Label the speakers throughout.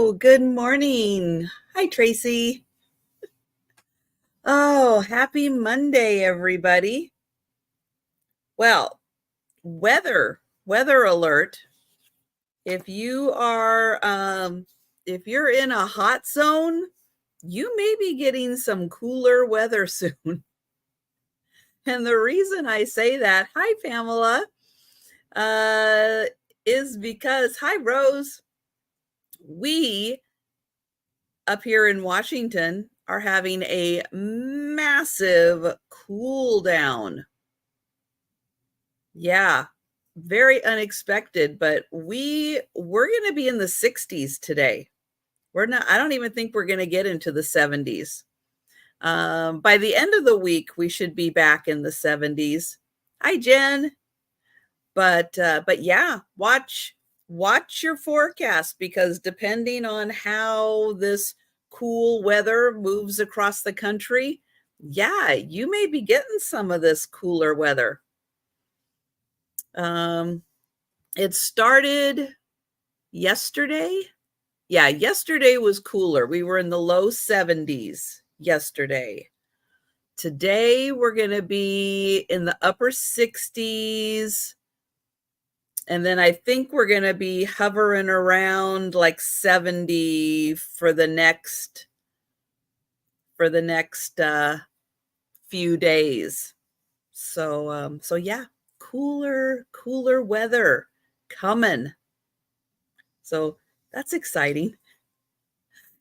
Speaker 1: Hello, good morning. Hi, Tracy. Oh, happy Monday, everybody. Well, weather alert. If you are if you're in a hot zone, you may be getting some cooler weather soon. And the reason I say that, hi Pamela, uh is because hi Rose, we up here in Washington are having a massive cool down. Yeah, very unexpected, but we're going to be in the 60s today. I don't even think we're going to get into the 70s. By the end of the week, we should be back in the 70s. Hi, Jen. But yeah, watch your forecast, because depending on how this cool weather moves across the country, yeah, you may be getting some of this cooler weather. It started yesterday. Yeah, yesterday was cooler. We were in the low 70s yesterday. Today we're going to be in the upper 60s. And then I think we're going to be hovering around like 70 for the next few days. So yeah, cooler weather coming. So that's exciting.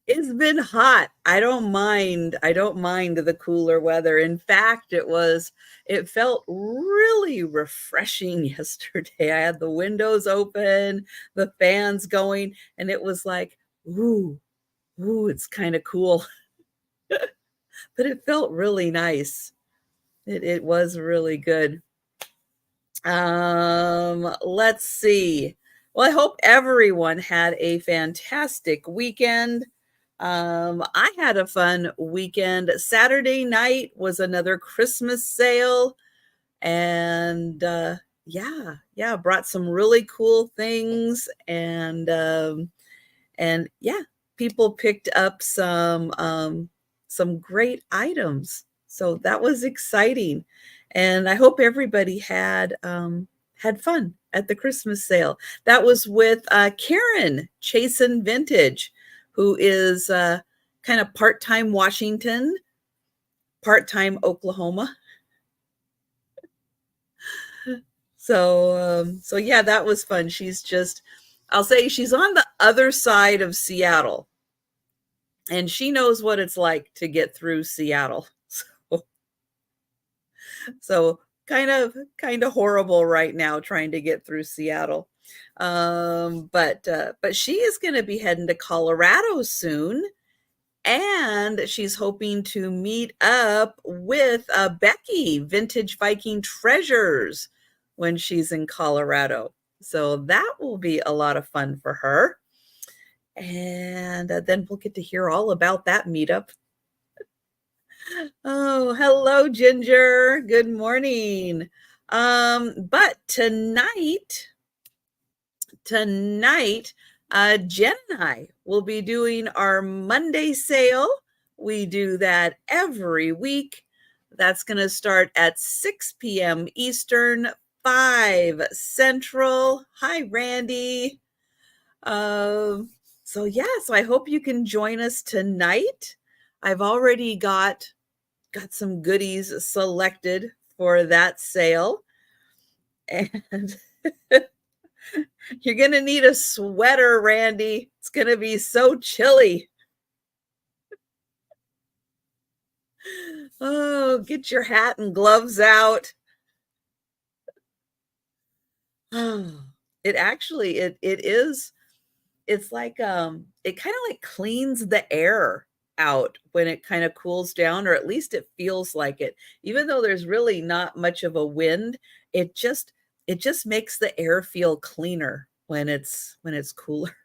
Speaker 1: It's been hot. I don't mind the cooler weather. In fact, it felt really refreshing yesterday. I had the windows open, the fans going, and it was like, ooh, it's kind of cool. But it felt really nice. It was really good. Let's see. Well, I hope everyone had a fantastic weekend. I had a fun weekend. Saturday night was another Christmas sale, and yeah, brought some really cool things, and yeah, people picked up some great items. So that was exciting, and I hope everybody had fun at the Christmas sale. That was with Karen Chasen Vintage, who is kind of part-time Washington, part-time Oklahoma. So yeah, that was fun. I'll say she's on the other side of Seattle, and she knows what it's like to get through Seattle. So kind of horrible right now trying to get through Seattle. But she is going to be heading to Colorado soon, and she's hoping to meet up with Becky, Vintage Viking Treasures, when she's in Colorado. So that will be a lot of fun for her. And then we'll get to hear all about that meetup. Oh, hello, Ginger. Good morning. But tonight, Jen and I will be doing our Monday sale. We do that every week. That's going to start at 6 p.m. Eastern, 5 Central. Hi, Randy. So I hope you can join us tonight. I've already got some goodies selected for that sale. And you're going to need a sweater, Randy. It's going to be so chilly. Oh, get your hat and gloves out. Oh, it's like it kind of like cleans the air out when it kind of cools down, or at least it feels like it. Even though there's really not much of a wind, it just makes the air feel cleaner when it's cooler.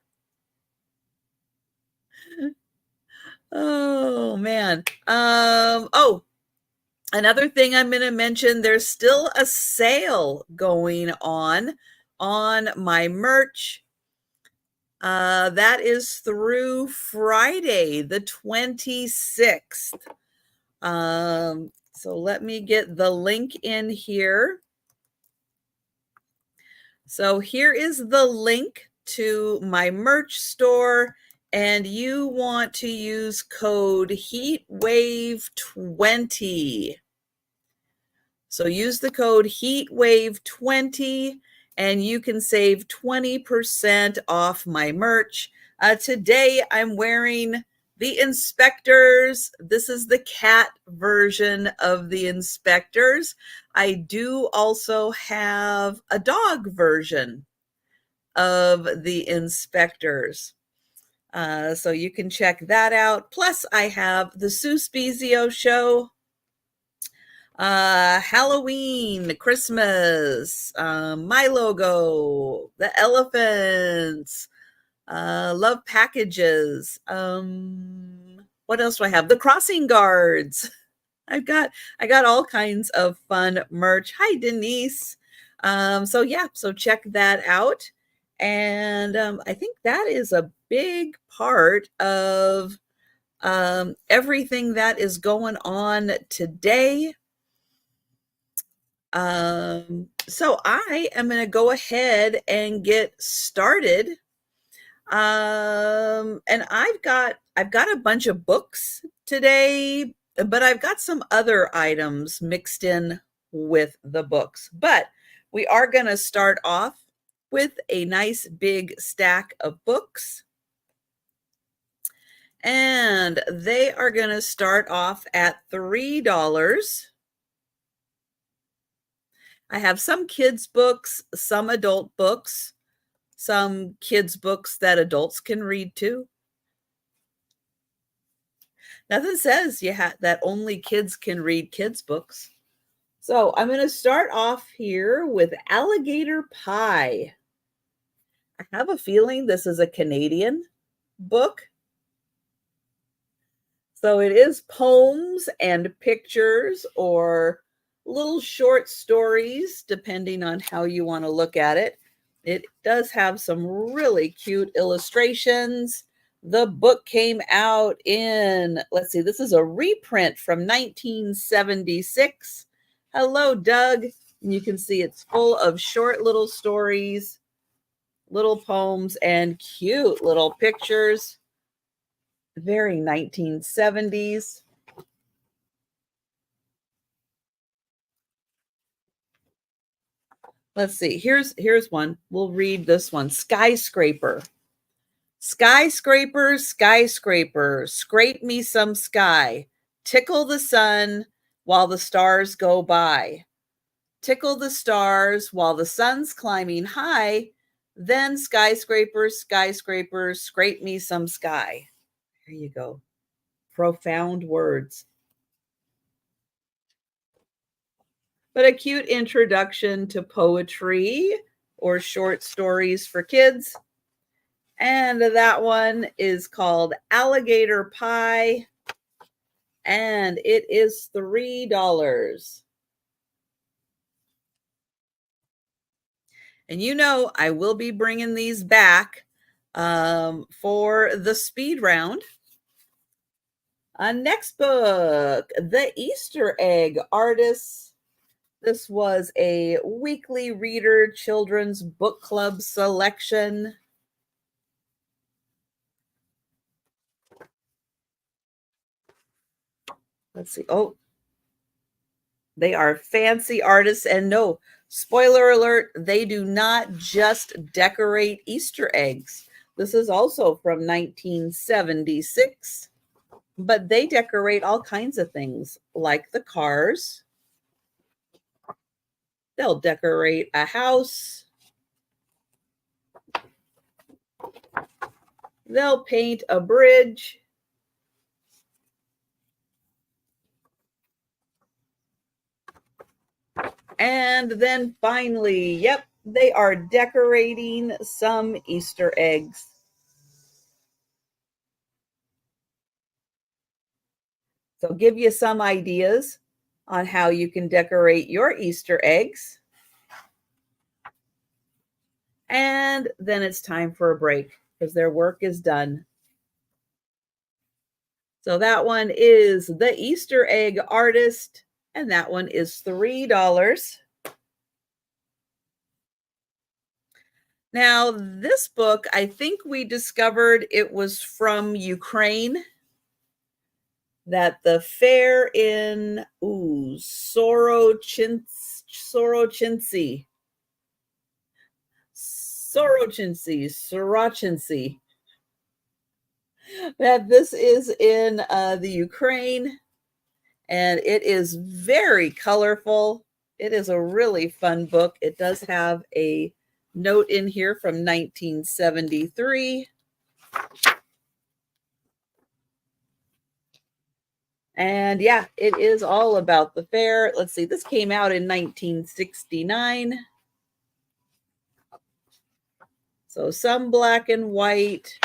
Speaker 1: Oh man. Oh, another thing I'm going to mention, there's still a sale going on my merch. That is through Friday, the 26th. So let me get the link in here. So here is the link to my merch store, and you want to use code HEATWAVE20. So use the code HEATWAVE20 and you can save 20% off my merch. Today I'm wearing the Inspectors. This is the cat version of the Inspectors. I do also have a dog version of the Inspectors. So you can check that out. Plus I have the Sue Spezio show, Halloween, Christmas, my logo, the elephants, love packages. What else do I have? The crossing guards. I got all kinds of fun merch. Hi, Denise. So yeah, so check that out. And I think that is a big part of everything that is going on today. So I am going to go ahead and get started. And I've got a bunch of books today, but I've got some other items mixed in with the books. But we are going to start off with a nice big stack of books. And they are going to start off at $3. I have some kids books, some adult books, some kids books that adults can read too. Nothing says that only kids can read kids books. So I'm going to start off here with Alligator Pie. I have a feeling this is a Canadian book. So it is poems and pictures or little short stories, depending on how you want to look at it. It does have some really cute illustrations. The book came out in, let's see, this is a reprint from 1976. Hello, Doug. And you can see it's full of short little stories, little poems, and cute little pictures. Very 1970s. Let's see. Here's one. We'll read this one. Skyscraper. Skyscraper, skyscraper, scrape me some sky. Tickle the sun while the stars go by. Tickle the stars while the sun's climbing high. Then skyscraper, skyscraper, scrape me some sky. There you go. Profound words. But a cute introduction to poetry or short stories for kids. And that one is called Alligator Pie, and it is $3. And you know, I will be bringing these back for the speed round. Next book, The Easter Egg Artists. This was a weekly reader children's book club selection. Let's see. Oh, they are fancy artists. And no, spoiler alert, they do not just decorate Easter eggs. This is also from 1976. But they decorate all kinds of things, like the cars. They'll decorate a house. They'll paint a bridge. And then finally, yep, they are decorating some Easter eggs. So give you some ideas on how you can decorate your Easter eggs. And then it's time for a break. because their work is done. So that one is The Easter Egg Artist, and that one is $3. Now, this book, I think we discovered it was from Ukraine, that the fair in Sorochintsy, that this is in the Ukraine, and it is very colorful. It is a really fun book. It does have a note in here from 1973. And yeah, it is all about the fair. Let's see, this came out in 1969. So some black and white,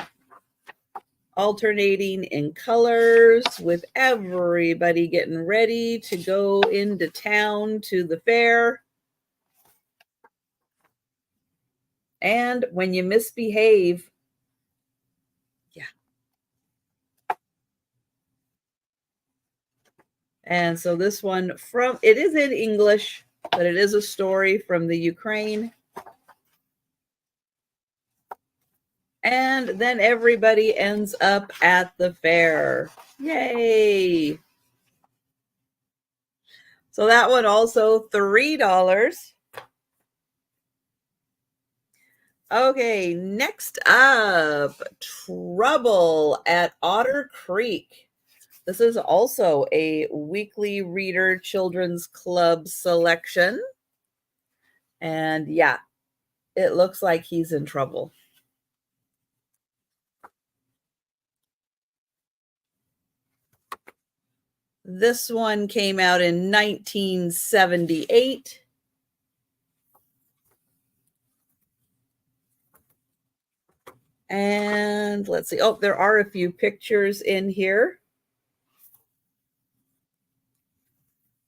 Speaker 1: alternating in colors, with everybody getting ready to go into town to the fair. And when you misbehave, yeah. And so this one it is in English, but it is a story from the Ukraine. And then everybody ends up at the fair. Yay! So that one also $3. Okay, next up, Trouble at Otter Creek. This is also a weekly reader children's club selection. And yeah, it looks like he's in trouble. This one came out in 1978. And let's see. Oh, there are a few pictures in here.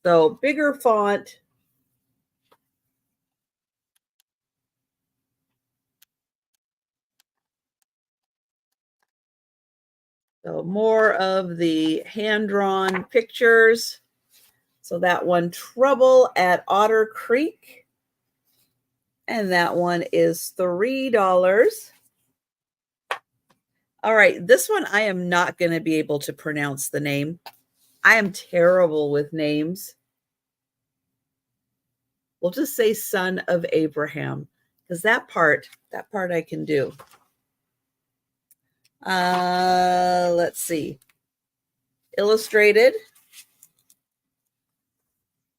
Speaker 1: So bigger font. So more of the hand-drawn pictures. So that one, Trouble at Otter Creek. And that one is $3. All right, this one I am not going to be able to pronounce the name. I am terrible with names. We'll just say Son of Abraham, because that part I can do. Let's see. Illustrated.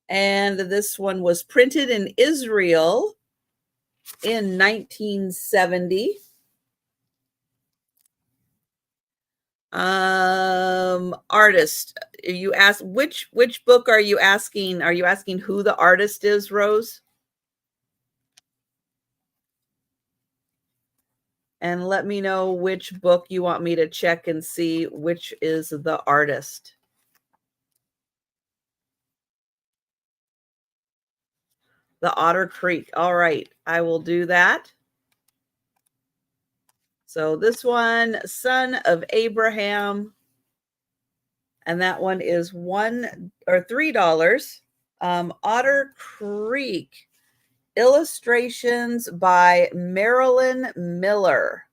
Speaker 1: And this one was printed in Israel in 1970. Artist. You asked which book are you asking? Are you asking who the artist is, Rose? And let me know which book you want me to check and see which is the artist. The Otter Creek. All right, I will do that. So this one, Son of Abraham, and that one is $3. Otter Creek, illustrations by Marilyn Miller.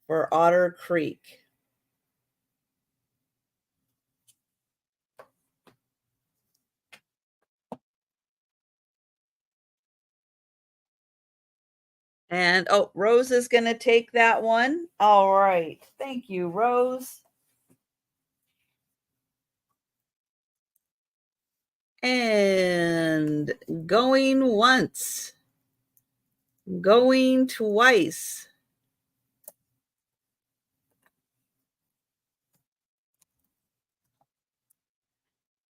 Speaker 1: For Otter Creek. And oh, Rose is going to take that one. All right. Thank you, Rose. And going once, going twice.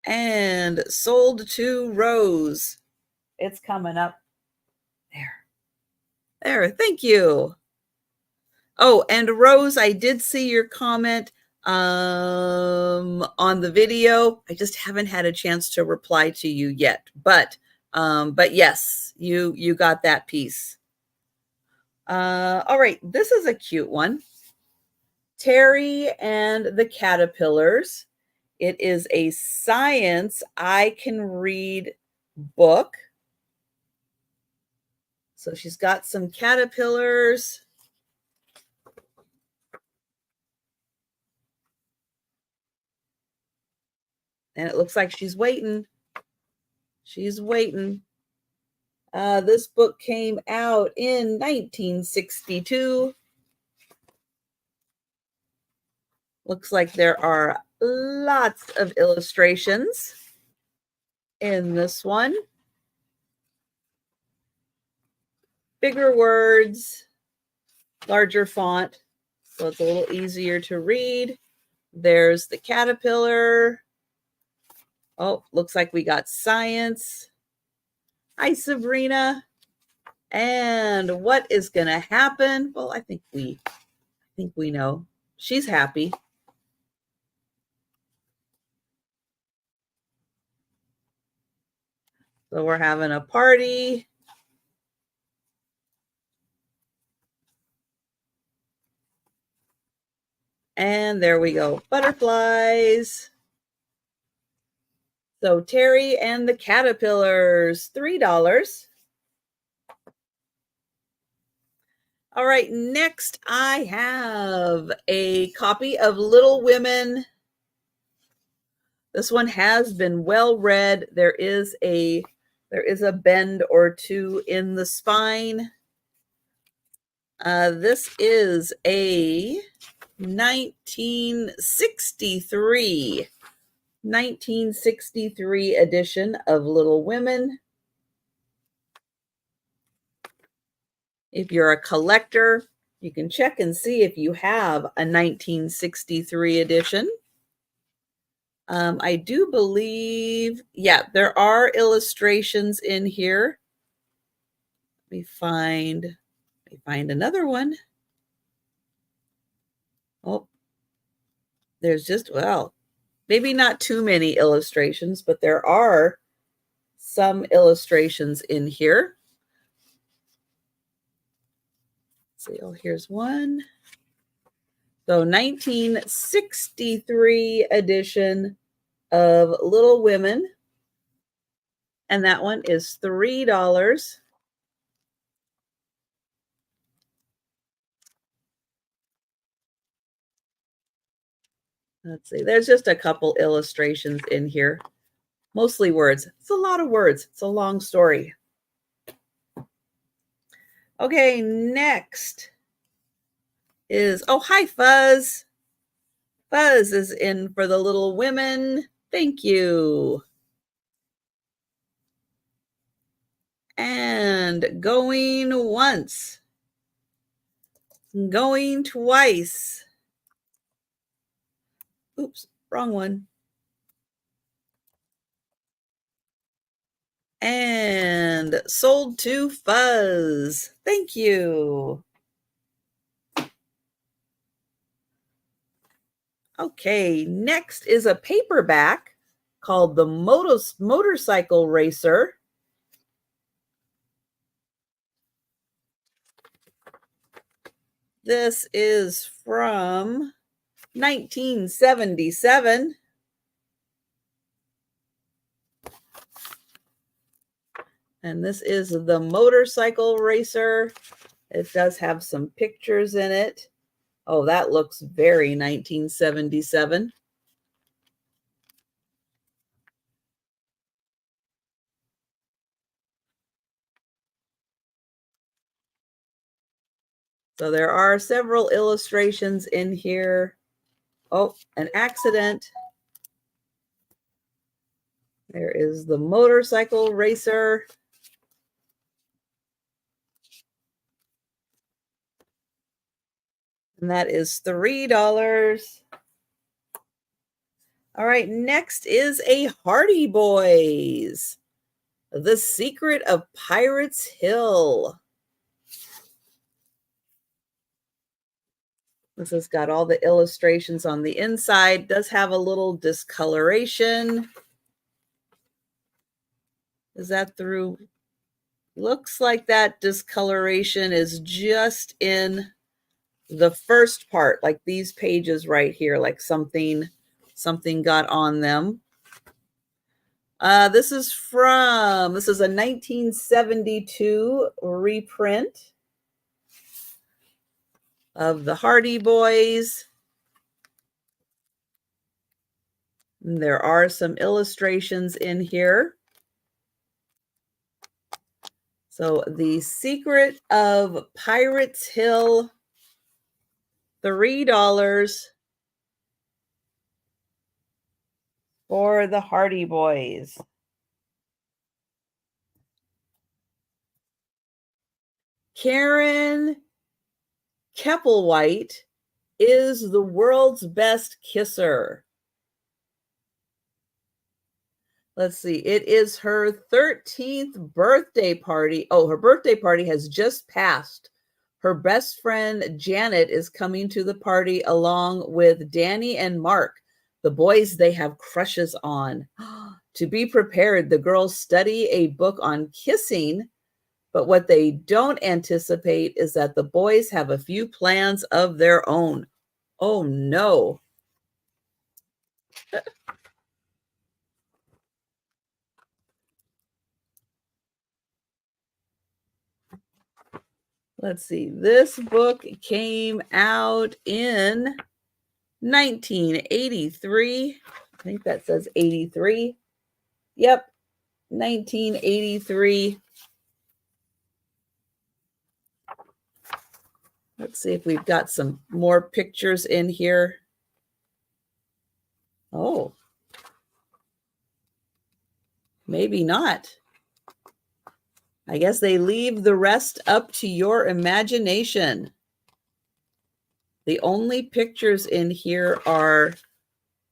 Speaker 1: And sold to Rose. It's coming up. There, thank you. Oh, and Rose, I did see your comment on the video. I just haven't had a chance to reply to you yet, but But yes, you got that piece. All right, this is a cute one. Terry and the Caterpillars. It is a science I can read book. So she's got some caterpillars. And it looks like she's waiting. She's waiting. This book came out in 1962. Looks like there are lots of illustrations in this one. Bigger words, larger font, so it's a little easier to read. There's the caterpillar. Oh, looks like we got science. Hi, Sabrina. And what is going to happen? Well, I think we know. She's happy. So we're having a party. And there we go. Butterflies. So Terry and the Caterpillars, $3. All right, next I have a copy of Little Women. This one has been well read. There is a bend or two in the spine. This is a 1963 edition of Little Women. If you're a collector, you can check and see if you have a 1963 edition. I do believe, yeah, there are illustrations in here. Let me find another one. Oh, there's just, well, maybe not too many illustrations, but there are some illustrations in here. Let's see, oh, here's one. So 1963 edition of Little Women. And that one is $3. Let's see, there's just a couple illustrations in here. Mostly words. It's a lot of words. It's a long story. Okay, next is, oh, hi, Fuzz. Fuzz is in for the Little Women. Thank you. And going once. Going twice. Oops, wrong one. And sold to Fuzz. Thank you. Okay, next is a paperback called The Motorcycle Racer. This is from 1977. And this is The Motorcycle Racer. It does have some pictures in it. Oh, that looks very 1977. So there are several illustrations in here. Oh, an accident. There is The Motorcycle Racer. And that is $3. All right, next is a Hardy Boys. The Secret of Pirates Hill. This has got all the illustrations on the inside. Does have a little discoloration. Is that through? Looks like that discoloration is just in the first part, like these pages right here, like something got on them. This is a 1972 reprint of the Hardy Boys. And there are some illustrations in here. So The Secret of Pirates Hill, $3 for the Hardy Boys. Karen Keppelwhite is the world's best kisser. Let's see. It is her 13th birthday party. Oh, her birthday party has just passed. Her best friend, Janet, is coming to the party along with Danny and Mark, the boys they have crushes on. To be prepared, the girls study a book on kissing, but what they don't anticipate is that the boys have a few plans of their own. Oh, no. Let's see. This book came out in 1983. I think that says 83. Yep, 1983. Let's see if we've got some more pictures in here. Oh, maybe not. I guess they leave the rest up to your imagination. The only pictures in here are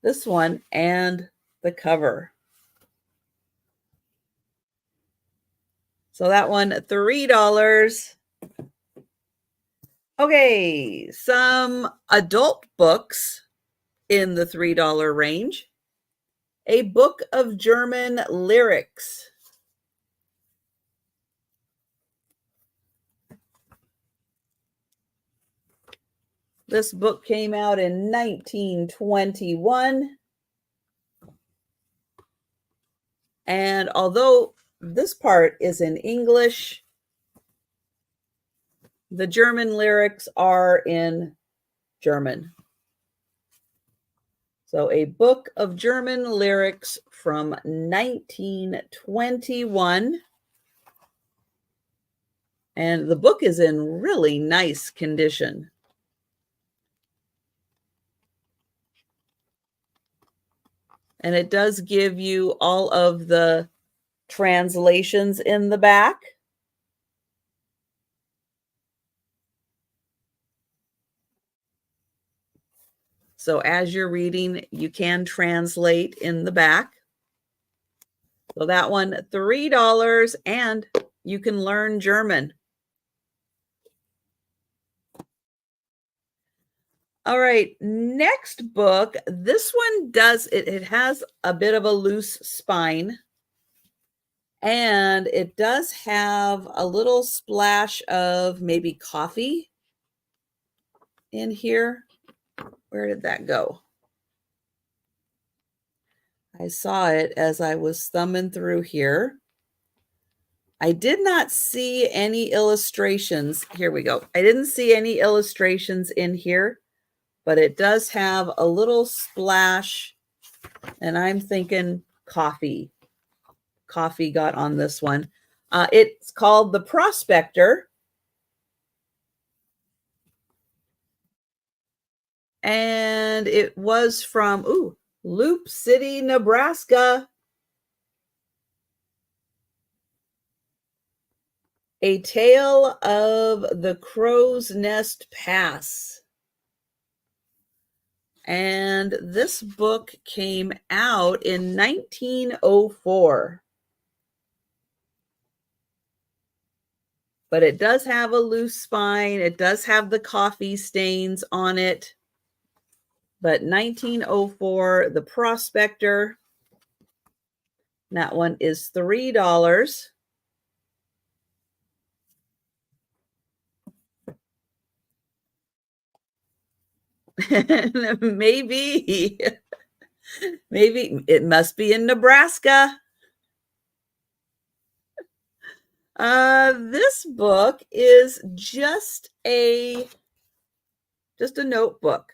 Speaker 1: this one and the cover. So that one, $3. Okay, some adult books in the $3 range. A book of German lyrics. This book came out in 1921. And although this part is in English, the German lyrics are in German. So a book of German lyrics from 1921. And the book is in really nice condition. And it does give you all of the translations in the back. So as you're reading, you can translate in the back. So that one, $3, and you can learn German. All right, next book. This one it has a bit of a loose spine. And it does have a little splash of maybe coffee in here. Where did that go? I saw it as I was thumbing through here. I did not see any illustrations. Here we go. I didn't see any illustrations in here, but it does have a little splash, and I'm thinking coffee. Coffee got on this one. It's called The Prospector. And it was from, Loop City, Nebraska. A Tale of the Crow's Nest Pass. And this book came out in 1904. But it does have a loose spine. It does have the coffee stains on it. But 1904, The Prospector. That one is $3. Maybe. Maybe it must be in Nebraska. This book is just a notebook.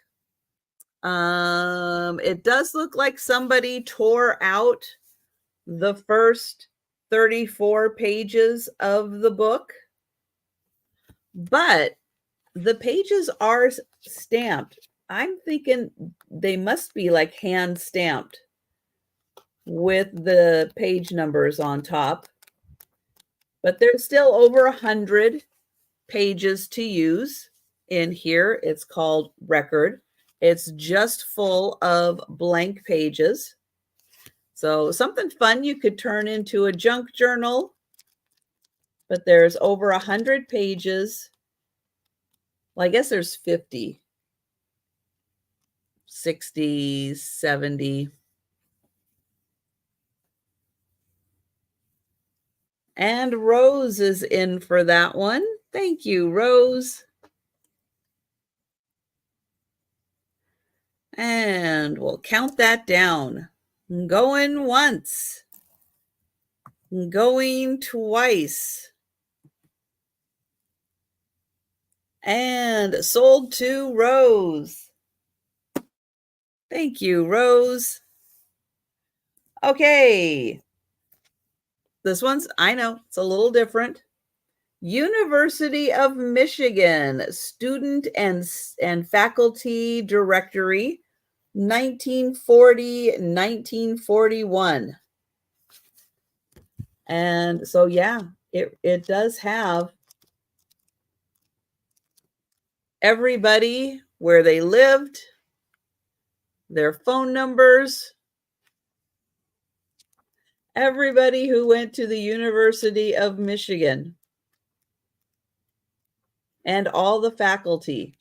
Speaker 1: It does look like somebody tore out the first 34 pages of the book, but the pages are stamped. I'm thinking they must be like hand stamped with the page numbers on top, but there's still over 100 pages to use in here. It's called Record. It's just full of blank pages. So something fun you could turn into a junk journal, but there's over 100 pages. Well, I guess there's 50, 60, 70. And Rose is in for that one. Thank you, Rose. And we'll count that down. Going once. Going twice. And sold to Rose. Thank you, Rose. Okay. This one's, I know, it's a little different. University of Michigan Student and Faculty Directory, 1940-1941. And so, yeah, it does have everybody, where they lived, their phone numbers, everybody who went to the University of Michigan, and all the faculty.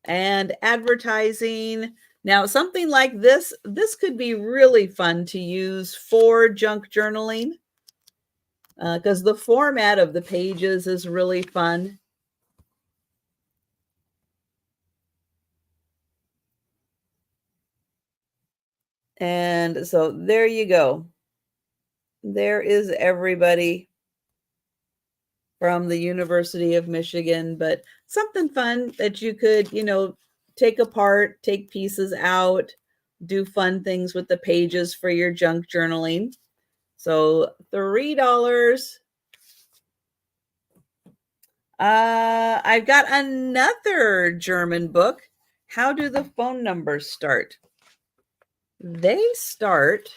Speaker 1: And advertising. Now, something like this could be really fun to use for junk journaling, because the format of the pages is really fun. And so there you go. There is everybody from the University of Michigan, but something fun that you could, take apart, take pieces out, do fun things with the pages for your junk journaling. So $3. I've got another German book. How do the phone numbers start? They start,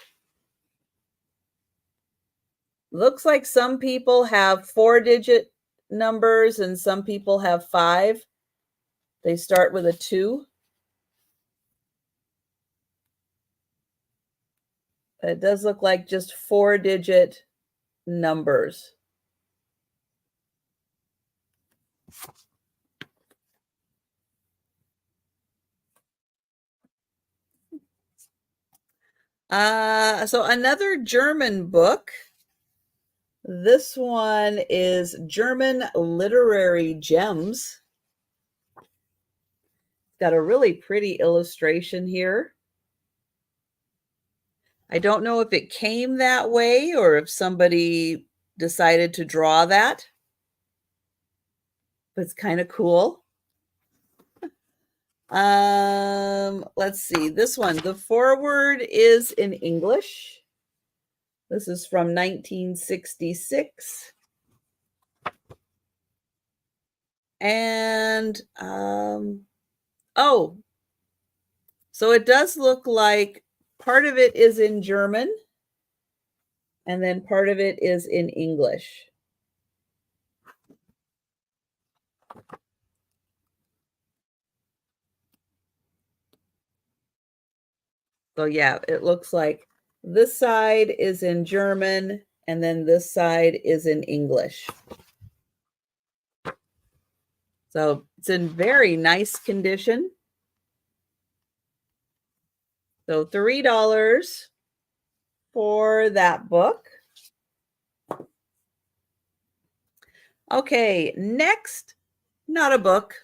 Speaker 1: looks like some people have 4-digit numbers and some people have 5. They start with a 2. It does look like just 4-digit numbers. So another German book. This one is German Literary Gems. Got a really pretty illustration here. I don't know if it came that way or if somebody decided to draw that, but it's kind of cool. Let's see. This one, the foreword is in English. This is from 1966. And, oh, so it does look like part of it is in German and then part of it is in English. So yeah, it looks like this side is in German and then this side is in English. So it's in very nice condition. So $3 for that book. Okay, next, not a book.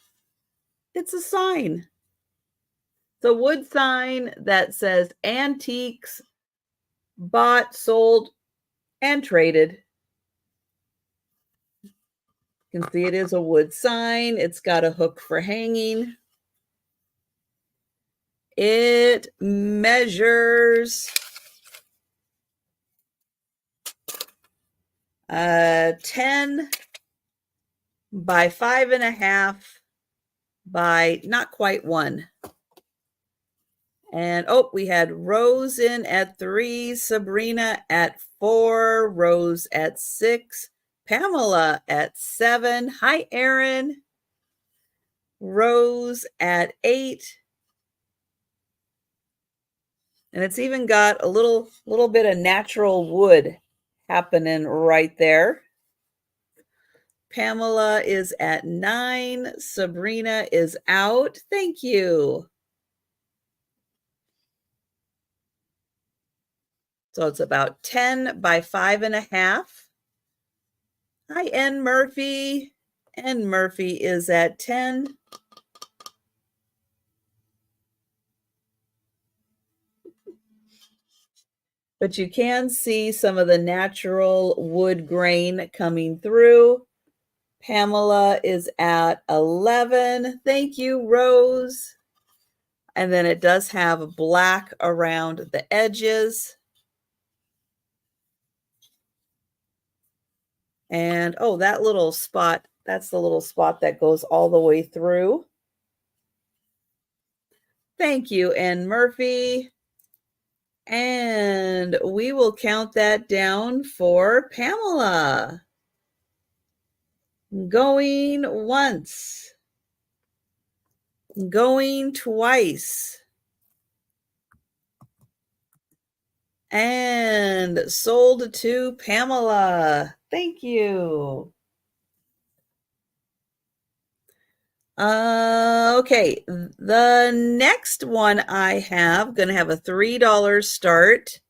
Speaker 1: It's a sign. It's a wood sign that says antiques, bought, sold, and traded. You can see it is a wood sign. It's got a hook for hanging. It measures 10 by 5.5 by not quite 1. And we had Rose in at 3, Sabrina at 4, Rose at 6, Pamela at 7. Hi, Erin. Rose at 8. And it's even got a little bit of natural wood happening right there. Pamela is at 9. Sabrina is out. Thank you. So it's about 10 by 5.5. Hi, N. Murphy. N. Murphy is at 10. But you can see some of the natural wood grain coming through. Pamela is at 11. Thank you, Rose. And then it does have black around the edges. And that little spot, that's the little spot that goes all the way through. Thank you, Ann Murphy. And we will count that down for Pamela. Going once. Going twice. And sold to Pamela. Thank you. Okay, the next one I have, going to have a $3 start.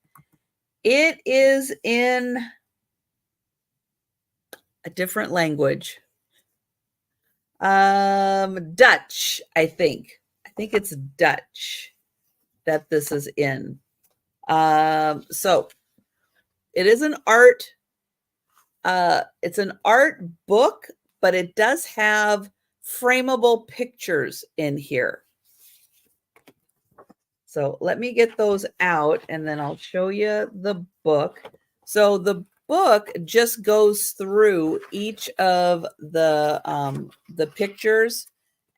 Speaker 1: It is in a different language. Dutch, I think. I think it's Dutch that this is in. So it is an art. It's an art book, but it does have frameable pictures in here. So let me get those out and then I'll show you the book. So the book just goes through each of the pictures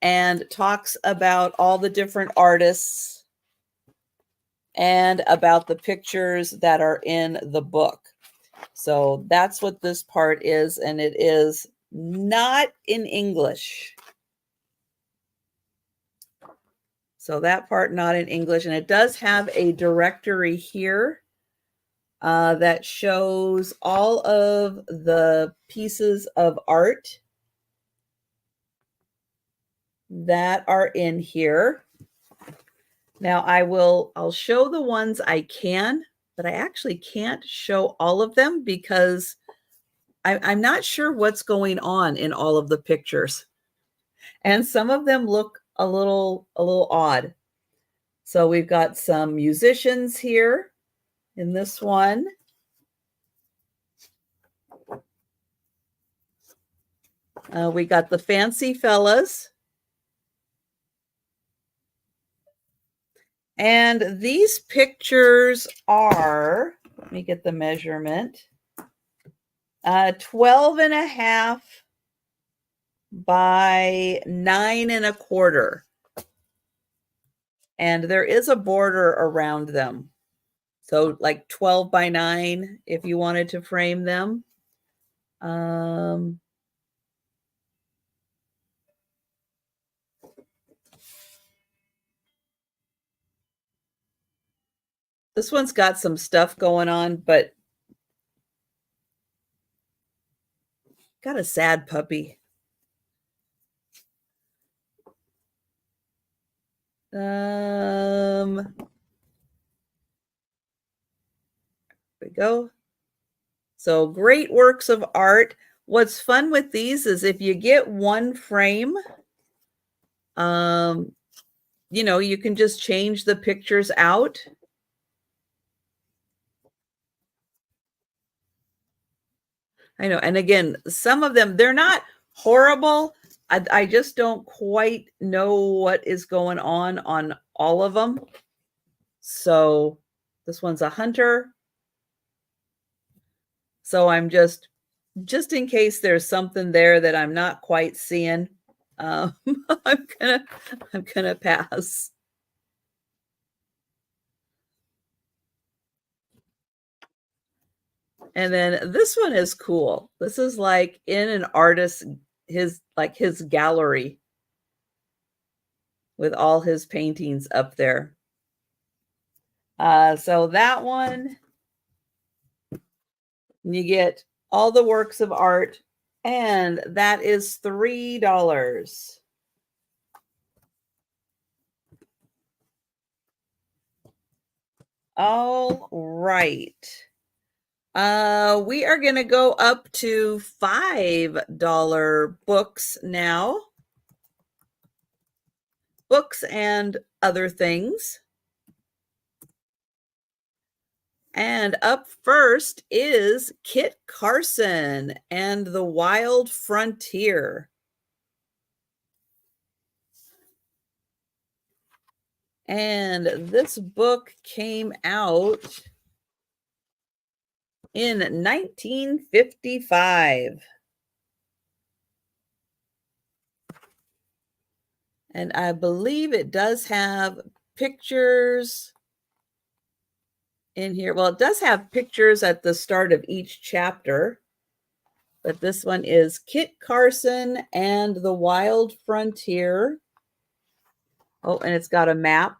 Speaker 1: and talks about all the different artists and about the pictures that are in the book. So that's what this part is, and it is not in English. So that part not in English, and it does have a directory here that shows all of the pieces of art that are in here. Now I'll show the ones I can, but I actually can't show all of them because I'm not sure what's going on in all of the pictures. And some of them look a little odd. So we've got some musicians here in this one. We got the fancy fellas. And these pictures are, let me get the measurement, 12.5 by 9.25. And there is a border around them. So like 12 by 9 if you wanted to frame them. This one's got some stuff going on, but got a sad puppy. go. So great works of art. What's fun with these is if you get one frame, you know, you can just change the pictures out. I know. And again, some of them, they're not horrible. I just don't quite know what is going on all of them. So this one's a hunter. So I'm just in case there's something there that I'm not quite seeing, um, I'm gonna pass. And then this one is cool. This is like in an artist, his gallery with all his paintings up there. So that one, you get all the works of art, and that is $3. All right. We are going to go up to $5 books now. Books and other things. And up first is Kit Carson and the Wild Frontier. And this book came out in 1955. And I believe it does have pictures in here. Well, it does have pictures at the start of each chapter. But this one is Kit Carson and the Wild Frontier. Oh, and it's got a map.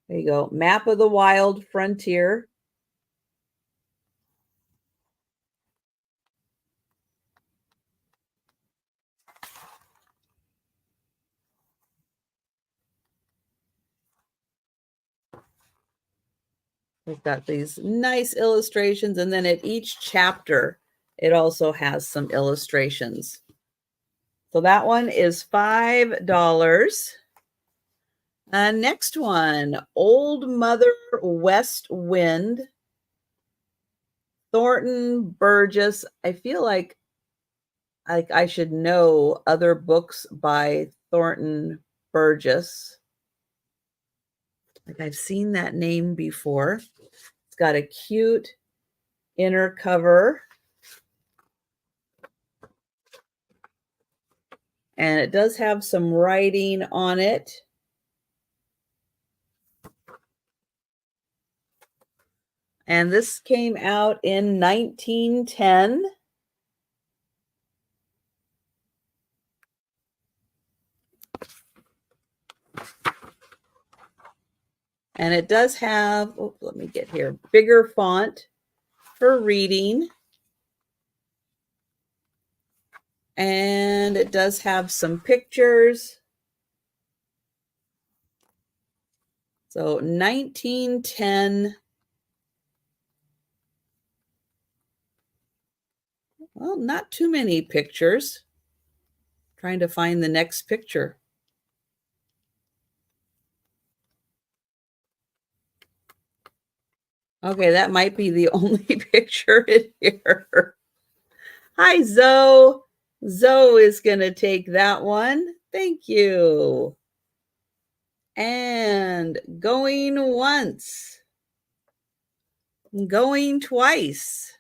Speaker 1: There you go. Map of the Wild Frontier. We've got these nice illustrations, and then at each chapter, it also has some illustrations. So that one is $5. Next one, Old Mother West Wind, Thornton Burgess. I feel like I should know other books by Thornton Burgess. Like I've seen that name before. It's got a cute inner cover. And it does have some writing on it. And this came out in 1910. And it does have, oh, let me get here, bigger font for reading. And it does have some pictures. So 1910. Well, not too many pictures. Trying to find the next picture. Okay, that might be the only picture in here. Hi, Zoe. Zoe is going to take that one. Thank you. And going once. Going twice.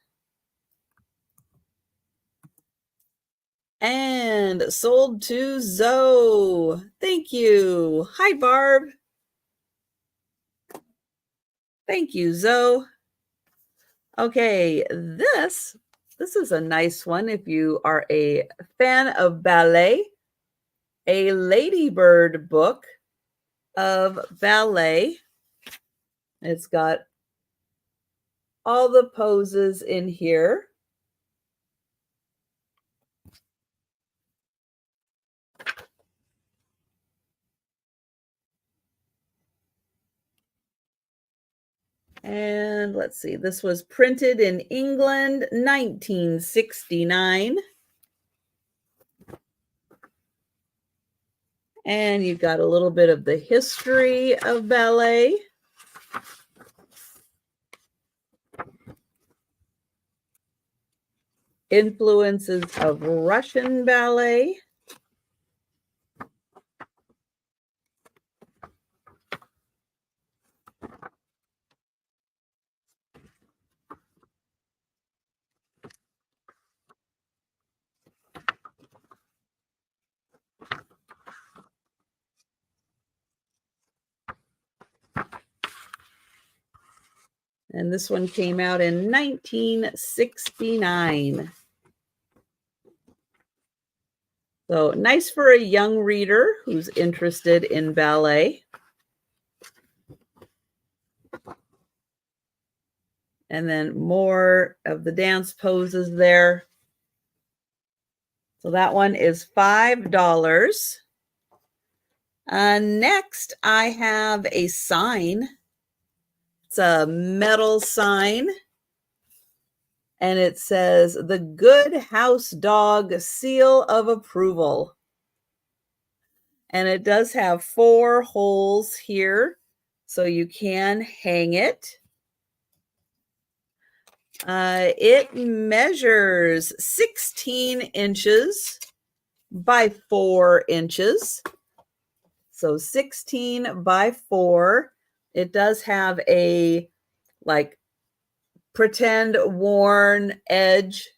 Speaker 1: And sold to Zoe. Thank you. Hi, Barb. Thank you, Zoe. Okay, this is a nice one if you are a fan of ballet. A Ladybird book of ballet. It's got all the poses in here. And let's see, this was printed in England, 1969. And you've got a little bit of the history of ballet. Influences of Russian ballet. And this one came out in 1969. So nice for a young reader who's interested in ballet. And then more of the dance poses there. So that one is $5. Next, I have a sign. It's a metal sign. And it says, "The Good House Dog Seal of Approval." And it does have 4 holes here, so you can hang it. It measures 16 inches by 4 inches. So 16 by 4. It does have a like pretend worn edge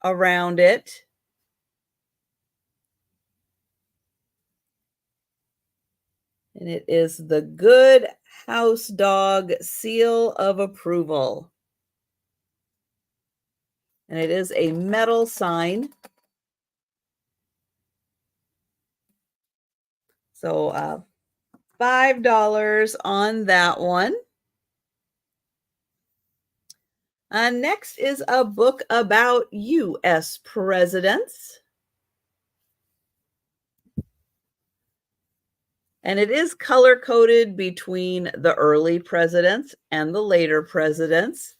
Speaker 1: around it. And it is the Good House Dog Seal of Approval. And it is a metal sign. So $5 on that one. Next is a book about U.S. presidents. And it is color-coded between the early presidents and the later presidents.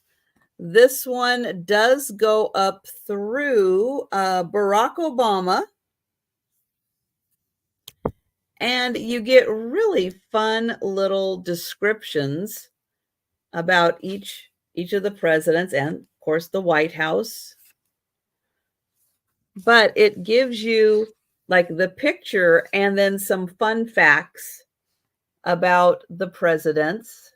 Speaker 1: This one does go up through Barack Obama. And you get really fun little descriptions about each of the presidents and, of course, the White House. But it gives you like the picture and then some fun facts about the presidents.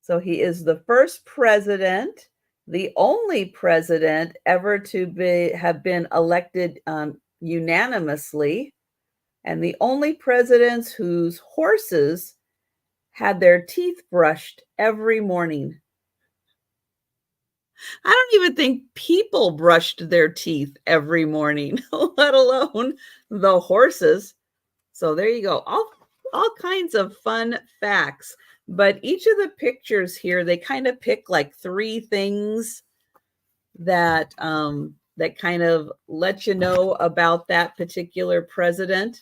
Speaker 1: So he is the first president, the only president ever to have been elected unanimously, and the only presidents whose horses had their teeth brushed every morning. I don't even think people brushed their teeth every morning, let alone the horses. So there you go. All kinds of fun facts. But each of the pictures here, they kind of pick like 3 things that that kind of let you know about that particular president.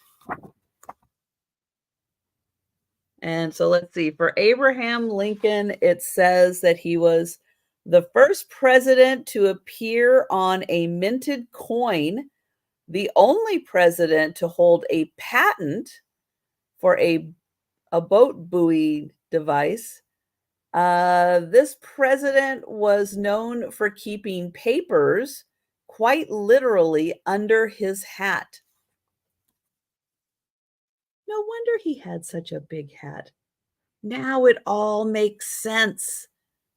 Speaker 1: And so let's see, for Abraham Lincoln, it says that he was the first president to appear on a minted coin, the only president to hold a patent for a boat buoy device. This president was known for keeping papers quite literally under his hat. No wonder he had such a big hat. Now it all makes sense.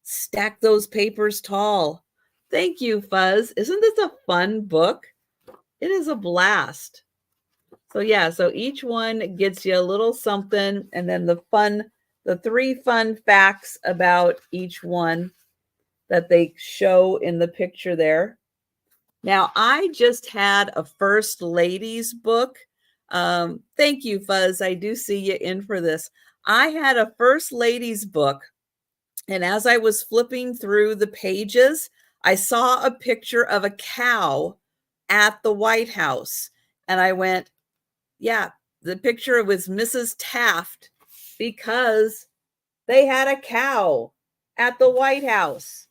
Speaker 1: Stack those papers tall. Thank you, Fuzz. Isn't this a fun book? It is a blast. So yeah, so each one gets you a little something, and then the 3 fun facts about each one that they show in the picture there. Now, I just had a First Ladies book. Thank you, Fuzz. I do see you in for this. I had a First Ladies book, and as I was flipping through the pages, I saw a picture of a cow at the White House, and I went, yeah, the picture was Mrs. Taft, because They had a cow at the White House.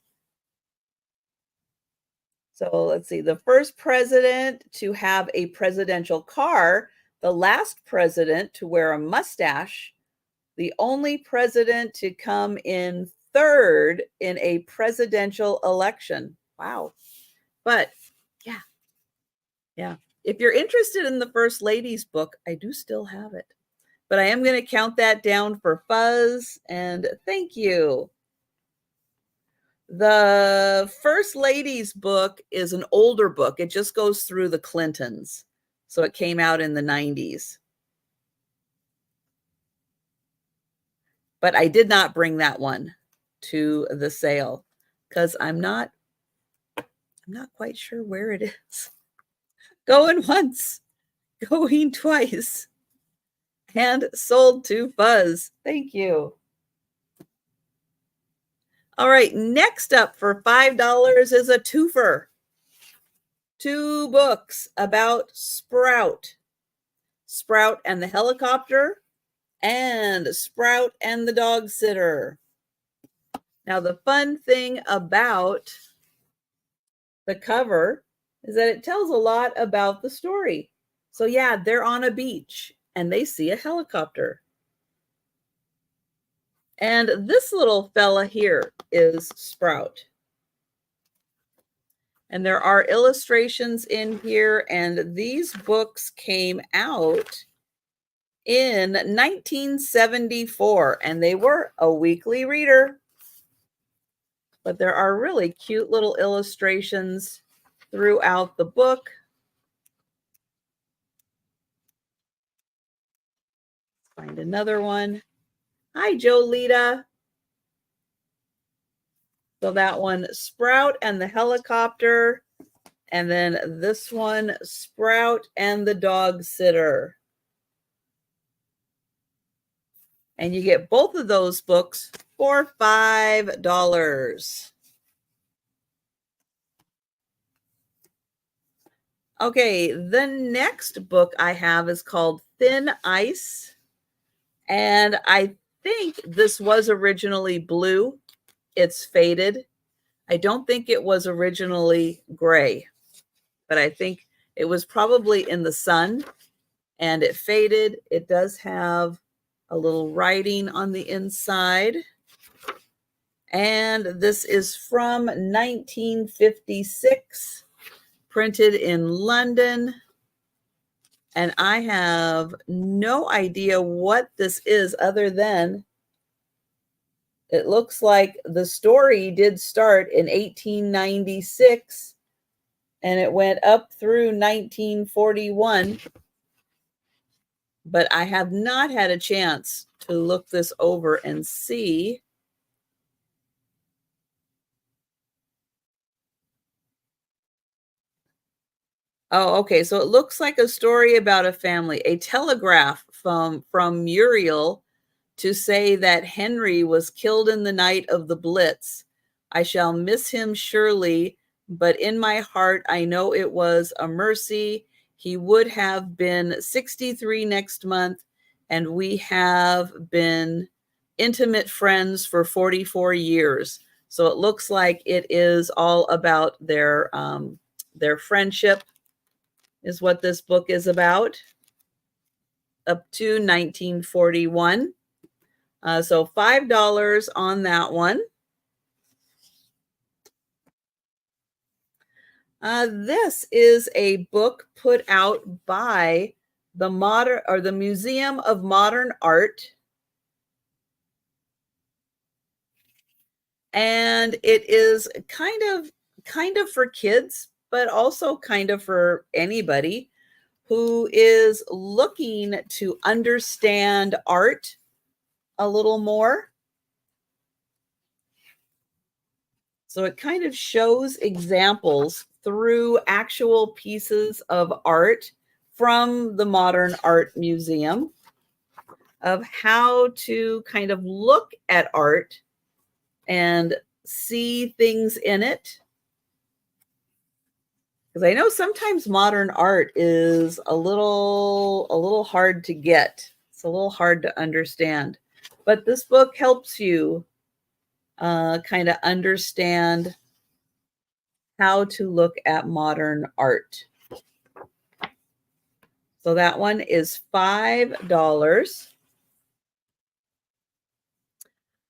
Speaker 1: So let's see, the first president to have a presidential car, the last president to wear a mustache, the only president to come in third in a presidential election. Wow. But yeah, yeah. If you're interested in the First Lady's book, I do still have it. But I am going to count that down for Fuzz, and thank you. The First Lady's book is an older book. It just goes through the Clintons. So it came out in the 90s. But I did not bring that one to the sale because I'm not quite sure where it is. Going once, going twice, and sold to Fuzz. Thank you. All right, next up for $5 is a twofer. 2 books about Sprout. Sprout and the Helicopter and Sprout and the Dog Sitter. Now, the fun thing about the cover is that it tells a lot about the story. So yeah, they're on a beach and they see a helicopter. And this little fella here is Sprout. And there are illustrations in here, and these books came out in 1974, and they were a weekly reader. But there are really cute little illustrations throughout the book. Find another one. Hi, Jolita. So that one, Sprout and the Helicopter. And then this one, Sprout and the Dog Sitter. And you get both of those books for $5. Okay, the next book I have is called Thin Ice. And I think this was originally blue. It's faded. I don't think it was originally gray, but I think it was probably in the sun and it faded. It does have a little writing on the inside. And this is from 1956, printed in London. And I have no idea what this is other than it looks like the story did start in 1896 and it went up through 1941. But I have not had a chance to look this over and see. Oh, okay. So it looks like a story about a family, a telegraph from Muriel to say that Henry was killed in the night of the Blitz. I shall miss him surely, but in my heart I know it was a mercy. He would have been 63 next month, and we have been intimate friends for 44 years. So it looks like it is all about their friendship is what this book is about, up to 1941. So $5 on that one. This is a book put out by the Museum of Modern Art. And it is kind of for kids, but also kind of for anybody who is looking to understand art a little more. So it kind of shows examples through actual pieces of art from the Modern Art Museum of how to kind of look at art and see things in it. Because I know sometimes modern art is a little hard to get. It's a little hard to understand. But this book helps you kind of understand how to look at modern art. So that one is $5.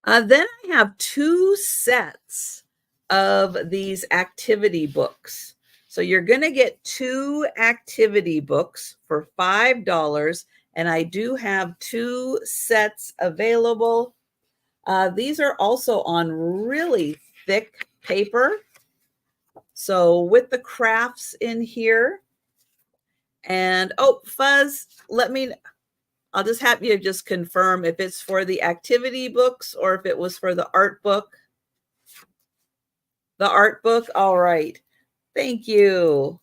Speaker 1: Then I have 2 sets of these activity books. So you're going to get 2 activity books for $5, and I do have 2 sets available. These are also on really thick paper. So with the crafts in here, and oh, Fuzz, I'll just have you just confirm if it's for the activity books or if it was for the art book. The art book, all right. Thank you.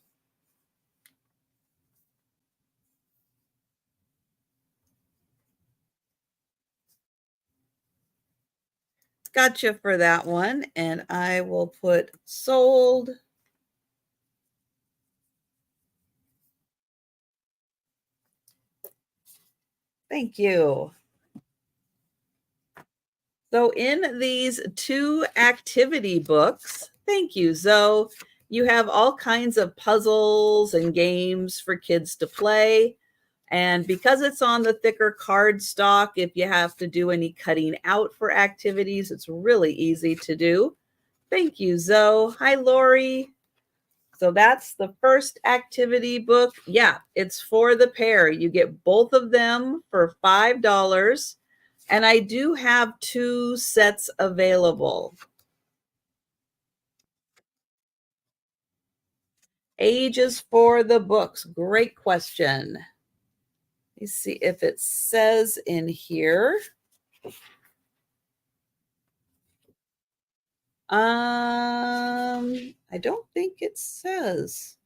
Speaker 1: Gotcha for that one. And I will put sold. Thank you. So in these 2 activity books, thank you, Zoe, you have all kinds of puzzles and games for kids to play. And because it's on the thicker cardstock, if you have to do any cutting out for activities, it's really easy to do. Thank you, Zoe. Hi, Lori. So that's the first activity book. Yeah, it's for the pair. You get both of them for $5. And I do have 2 sets available. Ages for the books. Great question. Let me see if it says in here. I don't think it says.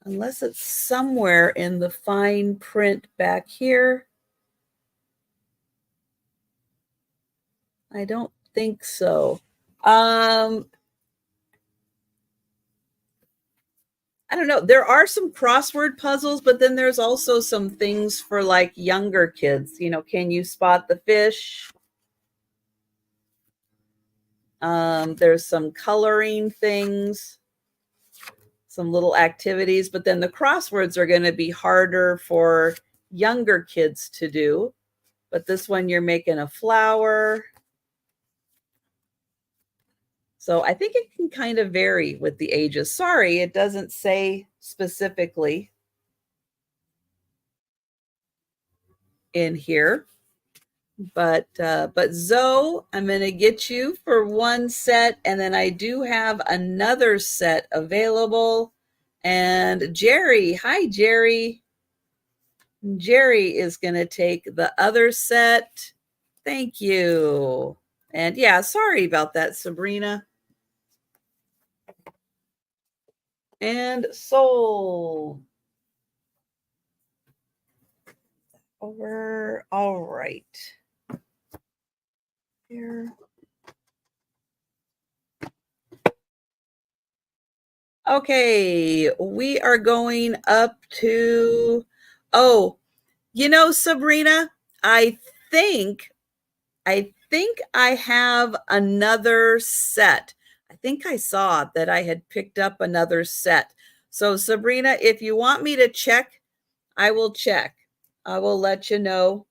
Speaker 1: Unless it's somewhere in the fine print back here. I don't think so. I don't know. There are some crossword puzzles, but then there's also some things for like younger kids. You know, can you spot the fish? There's some coloring things, some little activities, but then the crosswords are going to be harder for younger kids to do. But this one, you're making a flower. So I think it can kind of vary with the ages. Sorry, it doesn't say specifically in here. But Zoe, I'm going to get you for 1 set, and then I do have another set available. And Jerry, hi Jerry. Jerry is going to take the other set. Thank you. And yeah, sorry about that, Sabrina. And sold. Over. All right. Here. Okay, we are going up to, oh, you know, Sabrina, I think I have another set. I think I saw that I had picked up another set. So Sabrina, if you want me to check, I will check. I will let you know.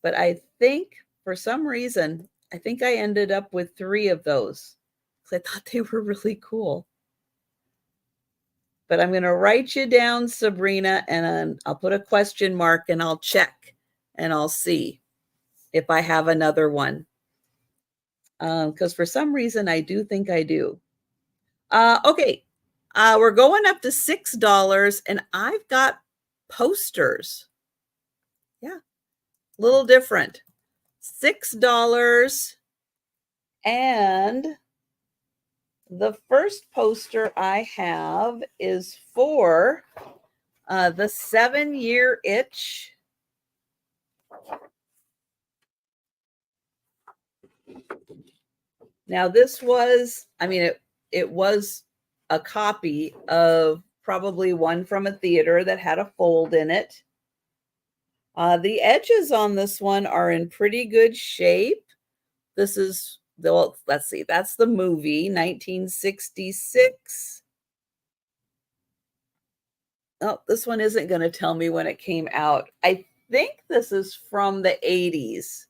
Speaker 1: But I think for some reason, I think I ended up with 3 of those because I thought they were really cool. But I'm going to write you down, Sabrina, and I'll put a question mark and I'll check and I'll see if I have another one. Because for some reason, I do think I do. Okay, we're going up to $6, and I've got posters. Yeah, a little different. $6, and the first poster I have is for the 7-Year Itch. Now this was, I mean, it was a copy of probably one from a theater that had a fold in it. The edges on this one are in pretty good shape. This is, well, let's see, that's the movie, 1966. Oh, this one isn't going to tell me when it came out. I think this is from the 80s.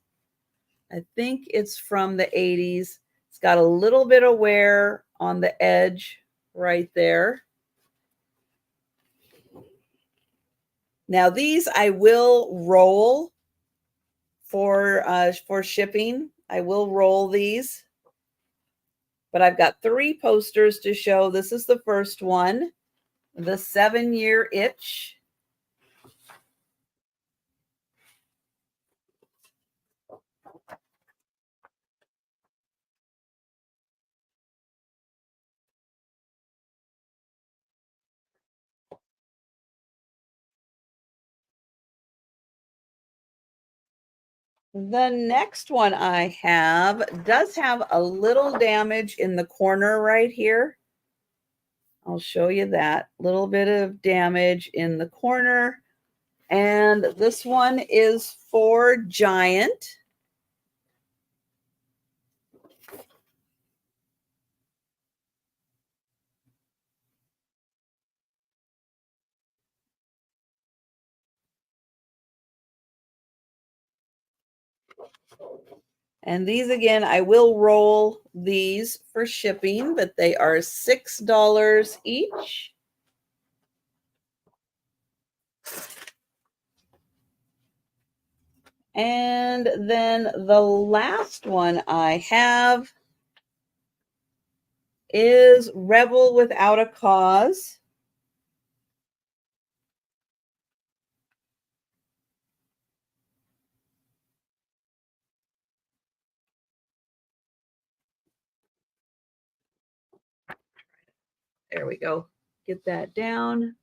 Speaker 1: I think it's from the 80s. It's got a little bit of wear on the edge right there. Now these I will roll for shipping. I will roll these. But I've got 3 posters to show. This is the first one, the 7-Year Itch. The next one I have does have a little damage in the corner right here. I'll show you that. Little bit of damage in the corner. And this one is for Giant. And these, again, I will roll these for shipping, but they are $6 each. And then the last one I have is Rebel Without a Cause. There we go. Get that down.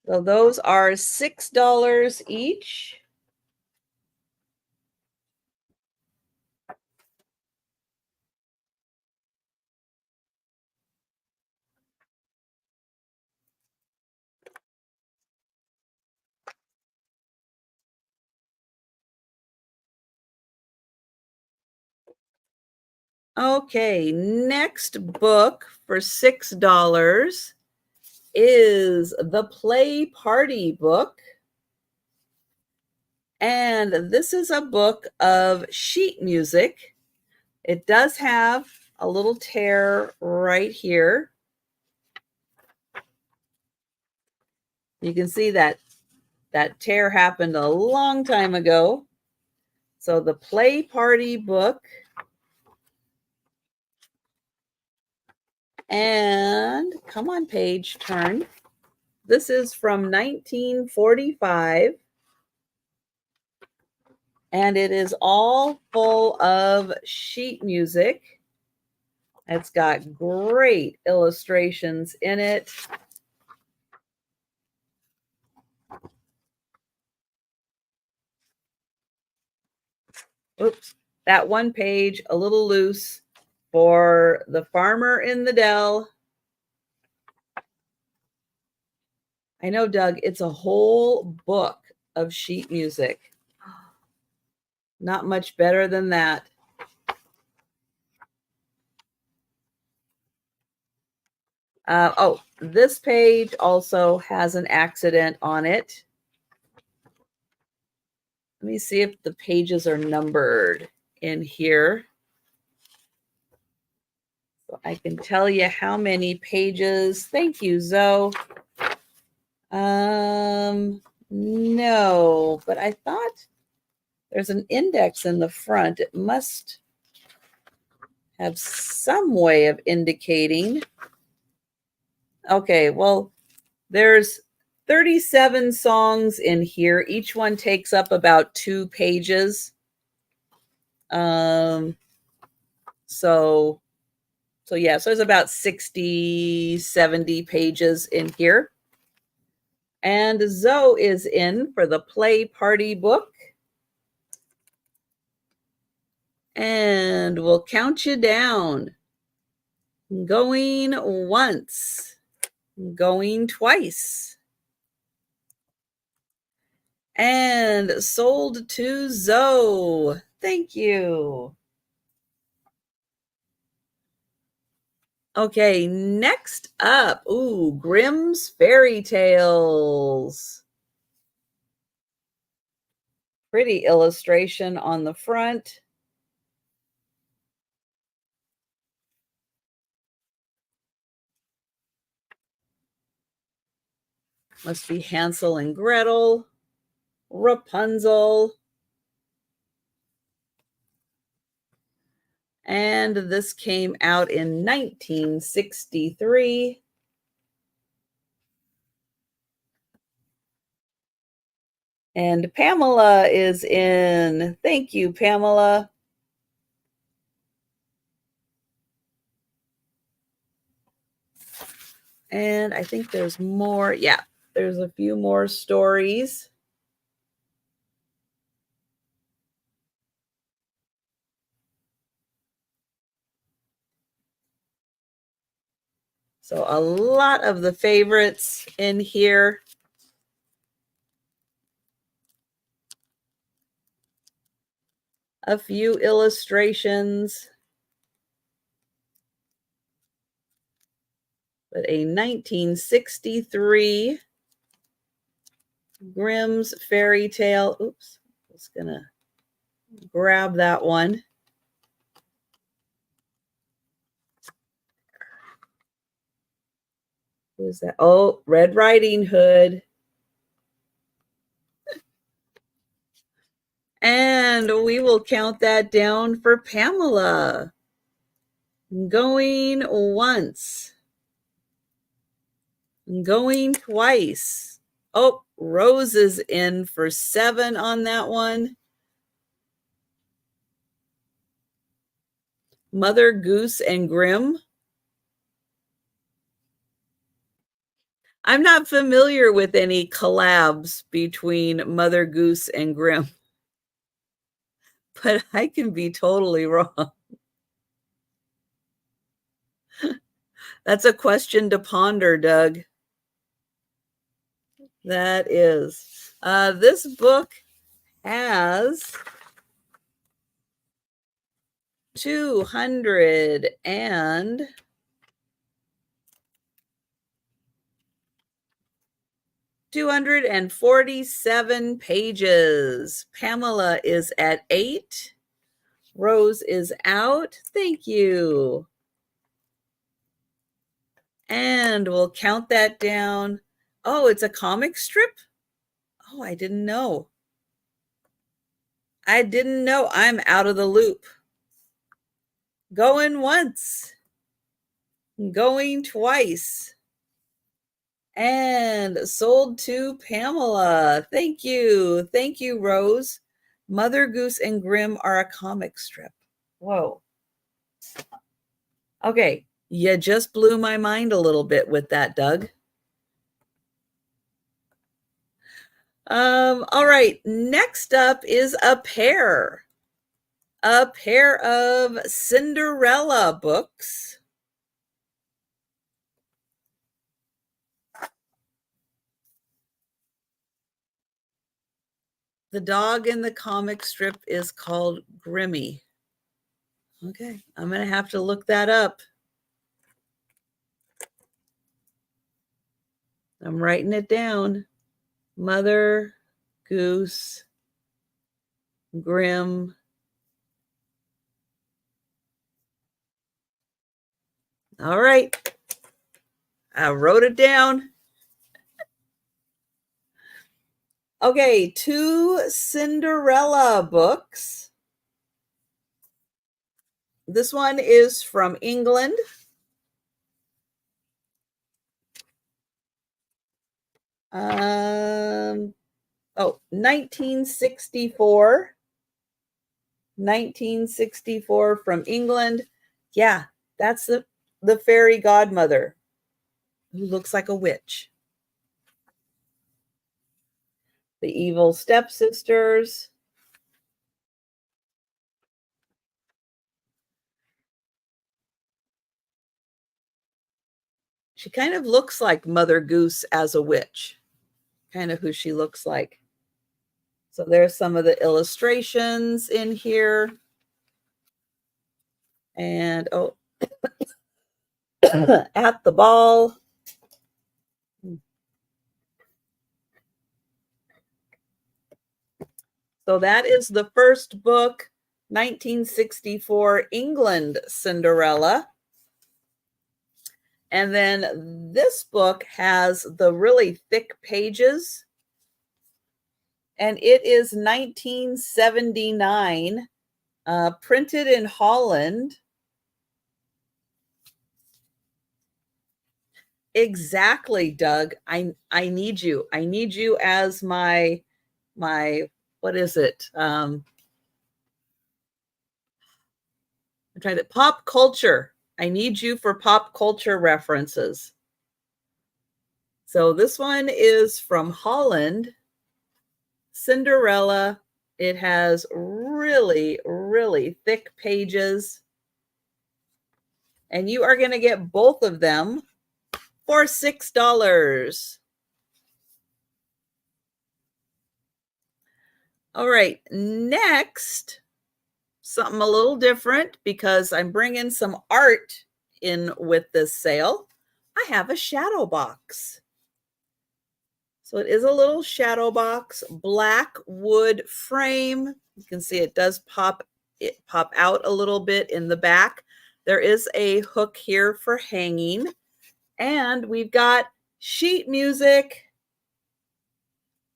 Speaker 1: So those are $6 each. Okay, next book for $6 is the Play Party book. And this is a book of sheet music. It does have a little tear right here. You can see that tear happened a long time ago. So the Play Party book. And come on, page, turn. This is from 1945. And it is all full of sheet music. It's got great illustrations in it. Oops, that one page a little loose for the farmer in the dell. I know, Doug, it's a whole book of sheet music. Not much better than that. Oh, this page also has an accident on it. Let me see if the pages are numbered in here. So I can tell you how many pages. Thank you, Zoe. No, but I thought there's an index in the front. It must have some way of indicating. Okay, well, there's 37 songs in here. Each one takes up about 2 pages. So yeah, so there's about 60, 70 pages in here. And Zoe is in for the Play Party book. And we'll count you down. Going once. Going twice. And sold to Zoe. Thank you. Okay, next up. Ooh, Grimm's Fairy Tales. Pretty illustration on the front. Must be Hansel and Gretel, Rapunzel. And this came out in 1963. And Pamela is in. Thank you, Pamela. And I think there's more. Yeah, there's a few more stories. So a lot of the favorites in here. A few illustrations. But a 1963 Grimm's Fairy Tale. Oops, I was going to grab that one. Who's that? Oh, Red Riding Hood. And we will count that down for Pamela. Going once. Going twice. Oh, Rose is in for 7 on that one. Mother Goose and Grimm. I'm not familiar with any collabs between Mother Goose and Grimm, but I can be totally wrong. That's a question to ponder, Doug. That is. This book has 247 pages. Pamela is at 8. Rose is out. Thank you. And we'll count that down. Oh, it's a comic strip? Oh, I didn't know. I didn't know. I'm out of the loop. Going once. Going twice. And sold to Pamela. Thank you. Thank you, Rose. Mother Goose and Grimm are a comic strip. Whoa. Okay. You just blew my mind a little bit with that, Doug. All right. Next up is a pair of Cinderella books. The dog in the comic strip is called Grimmy. Okay, I'm going to have to look that up. I'm writing it down. Mother Goose Grimm. All right. I wrote it down. Okay, 2 Cinderella books. This one is from England. Oh, 1964. 1964 from England. Yeah, that's the fairy godmother who looks like a witch. The evil stepsisters. She kind of looks like Mother Goose as a witch, kind of who she looks like. So there's some of the illustrations in here. And oh, at the ball. So that is the first book, 1964 England Cinderella. And then this book has the really thick pages. And it is 1979, printed in Holland. Exactly, Doug. I need you. I need you as my what is it? I'm trying to pop culture. I need you for pop culture references. So this one is from Holland. Cinderella. It has really, really thick pages. And you are going to get both of them for $6. All right, next, something a little different because I'm bringing some art in with this sale. I have a shadow box. So it is a little shadow box, black wood frame. You can see it does pop out a little bit in the back. There is a hook here for hanging. And we've got sheet music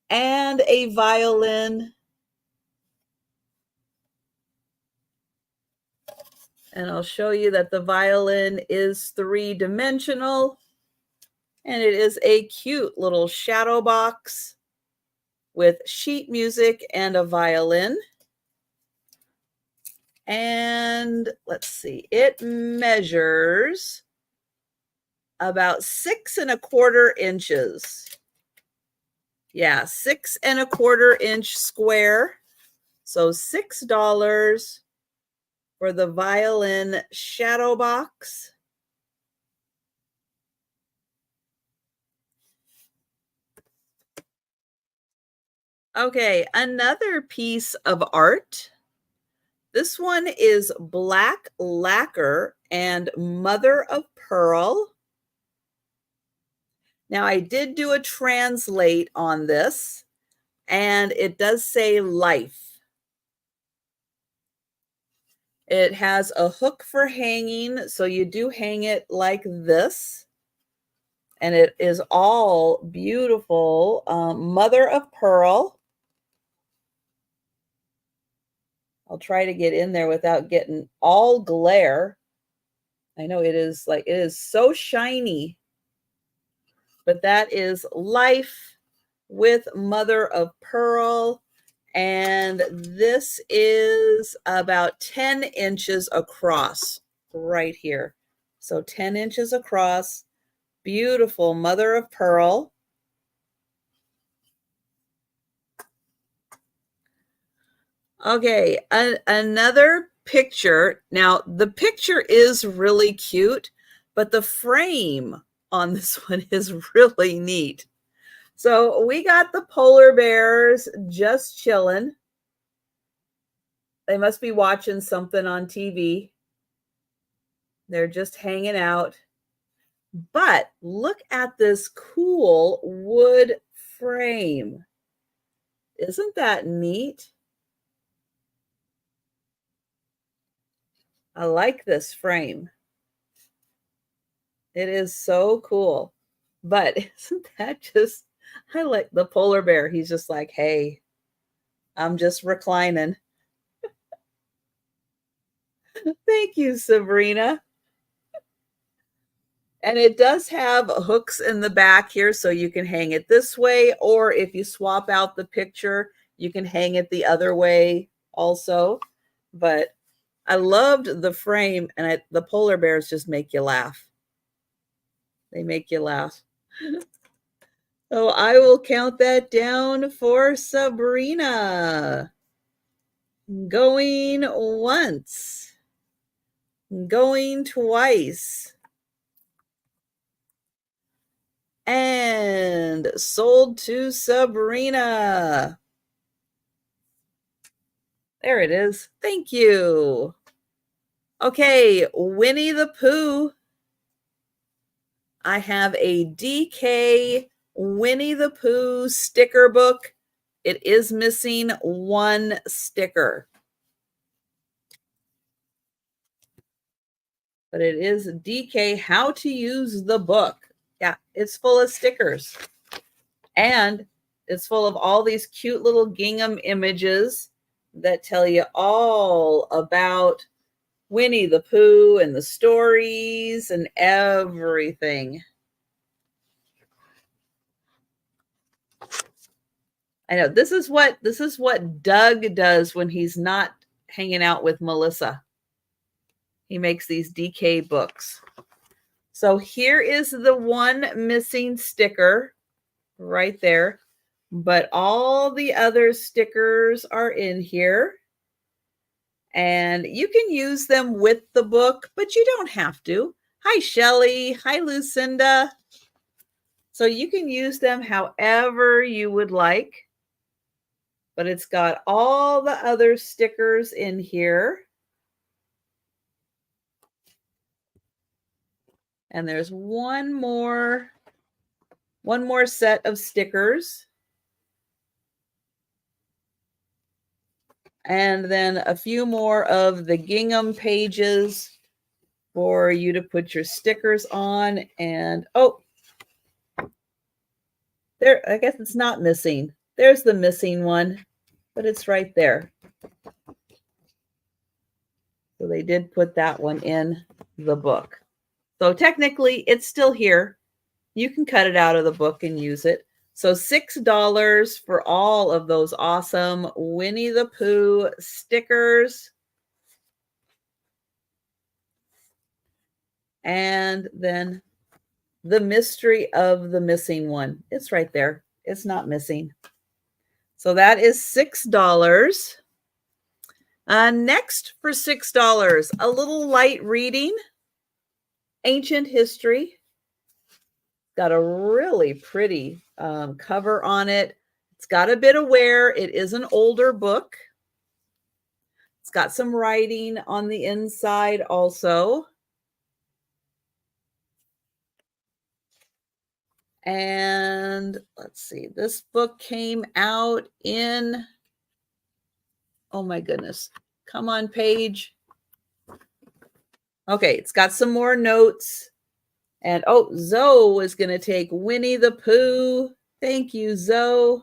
Speaker 1: and a violin. And I'll show you that the violin is three-dimensional. And it is a cute little shadow box with sheet music and a violin. And let's see, it measures about 6¼ inches. Yeah, 6¼ inch square. So $6 for the violin shadow box. Okay, another piece of art. This one is black lacquer and mother of pearl. Now, I did do a translate on this, and it does say life. It has a hook for hanging, so you do hang it like this. And it is all beautiful mother of pearl. I'll try to get in there without getting all glare. I know it is so shiny. But that is life with mother of pearl. And this is about 10 inches across right here. So 10 inches across. Beautiful mother of pearl. Okay, another picture. Now, the picture is really cute, but the frame on this one is really neat. So we got the polar bears just chilling. They must be watching something on TV. They're just hanging out. But look at this cool wood frame. Isn't that neat? I like this frame. It is so cool. But isn't that just, I like the polar bear. He's just like, hey, I'm just reclining. Thank you, Sabrina. And it does have hooks in the back here, so you can hang it this way, or if you swap out the picture, you can hang it the other way also. But I loved the frame, and the polar bears just make you laugh. They make you laugh. So I will count that down for Sabrina. Going once. Going twice. And sold to Sabrina. There it is. Thank you. Okay, Winnie the Pooh. I have a DK Winnie the Pooh sticker book. It is missing one sticker. But it is DK How to Use the Book. Yeah, it's full of stickers. And it's full of all these cute little gingham images that tell you all about Winnie the Pooh and the stories and everything. I know this is what Doug does when he's not hanging out with Melissa. He makes these DK books. So here is the one missing sticker right there, but all the other stickers are in here. And you can use them with the book, but you don't have to. Hi, Shelley. Hi, Lucinda. So you can use them however you would like. But it's got all the other stickers in here. And there's one more set of stickers. And then a few more of the gingham pages for you to put your stickers on. And oh, there, I guess it's not missing. There's the missing one, but it's right there. So they did put that one in the book. So technically it's still here. You can cut it out of the book and use it. So $6 for all of those awesome Winnie the Pooh stickers. And then the mystery of the missing one. It's right there. It's not missing. So that is $6. Next for $6, a little light reading, ancient history. Got a really pretty cover on it. It's got a bit of wear. It is an older book. It's got some writing on the inside also. And let's see, this book came out in, oh my goodness, come on, page. Okay, it's got some more notes. And oh, Zoe is going to take Winnie the Pooh. Thank you, Zoe.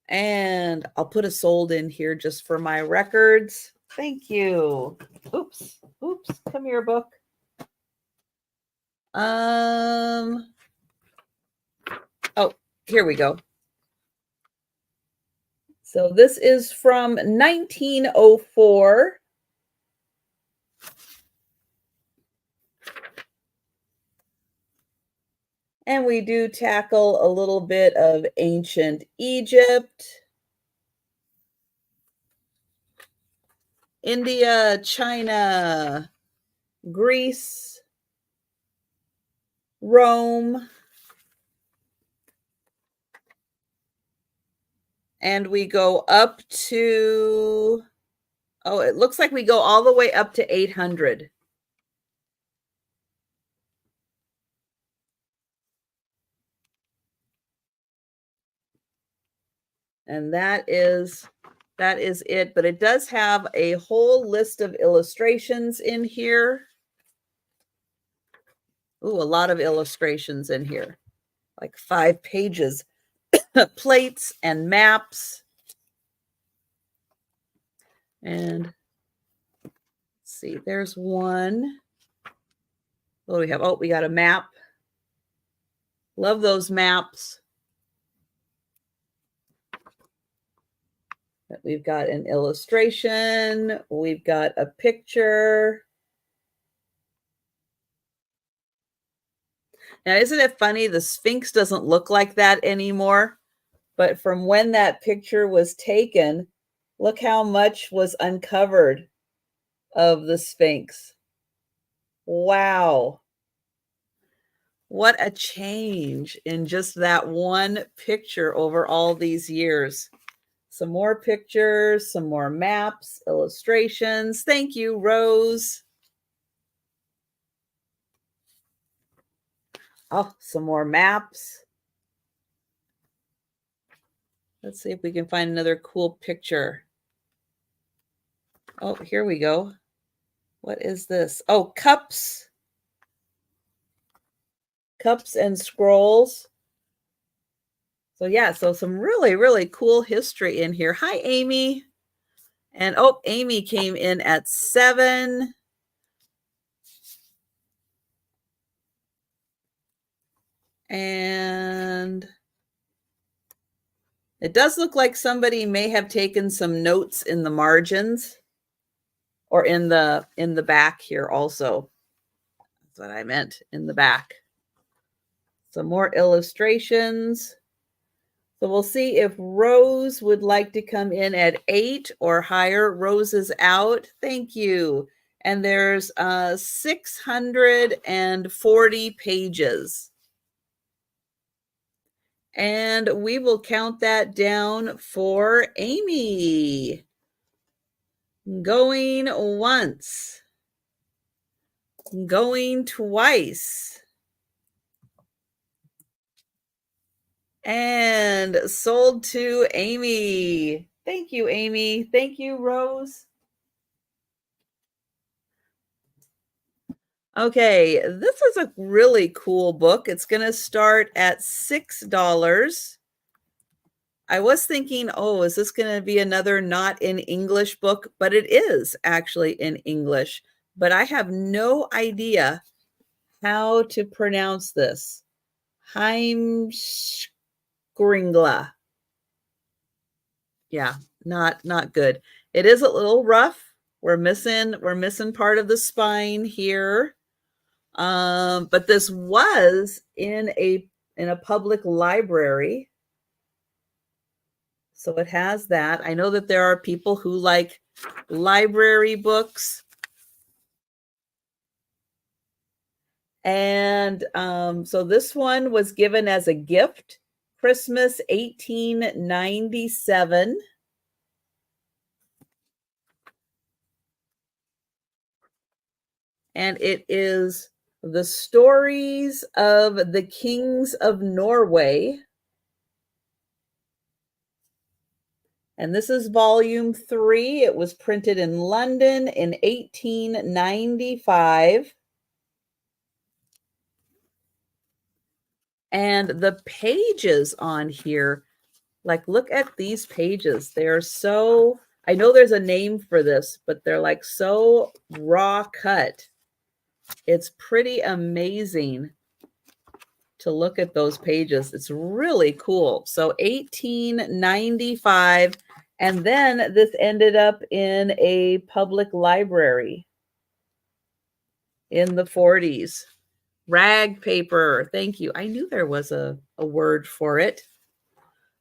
Speaker 1: And I'll put a sold in here just for my records. Thank you. Oops. Come here, book. Oh, here we go. So this is from 1904. And we do tackle a little bit of ancient Egypt, India, China, Greece, Rome, and we go up to, oh, it looks like we go all the way up to 800. And that is it, but it does have a whole list of illustrations in here. Ooh, a lot of illustrations in here, like 5 pages, plates and maps. And let's see, there's one. What do we have? Oh, we got a map. Love those maps. We've got an illustration. We've got a picture. Now, isn't it funny? The Sphinx doesn't look like that anymore. But from when that picture was taken, look how much was uncovered of the Sphinx. Wow. What a change in just that one picture over all these years. Some more pictures, some more maps, illustrations. Thank you, Rose. Oh, some more maps. Let's see if we can find another cool picture. Oh, here we go. What is this? Oh, cups. Cups and scrolls. So yeah, so some really, really cool history in here. Hi, Amy. And oh, Amy came in at 7. And it does look like somebody may have taken some notes in the margins or in the back here also. That's what I meant, in the back. Some more illustrations. So we'll see if Rose would like to come in at 8 or higher. Rose is out. Thank you. And there's 640 pages. And we will count that down for Amy. Going once. Going twice. And sold to Amy. Thank you, Amy. Thank you, Rose. Okay, this is a really cool book. It's going to start at $6. I was thinking, oh, is this going to be another not in English book? But it is actually in English. But I have no idea how to pronounce this. Heimskringla. Yeah, not good. It is a little rough. We're missing part of the spine here. But this was in a public library. So it has that. I know that there are people who like library books. And so this one was given as a gift, Christmas 1897. And it is The Stories of the Kings of Norway. And this is volume 3. It was printed in London in 1895. And the pages on here, like, look at these pages. They're so, I know there's a name for this, but they're like so raw cut. It's pretty amazing to look at those pages. It's really cool. So 1895, and then this ended up in a public library in the 40s. Rag paper. Thank you. I knew there was a word for it.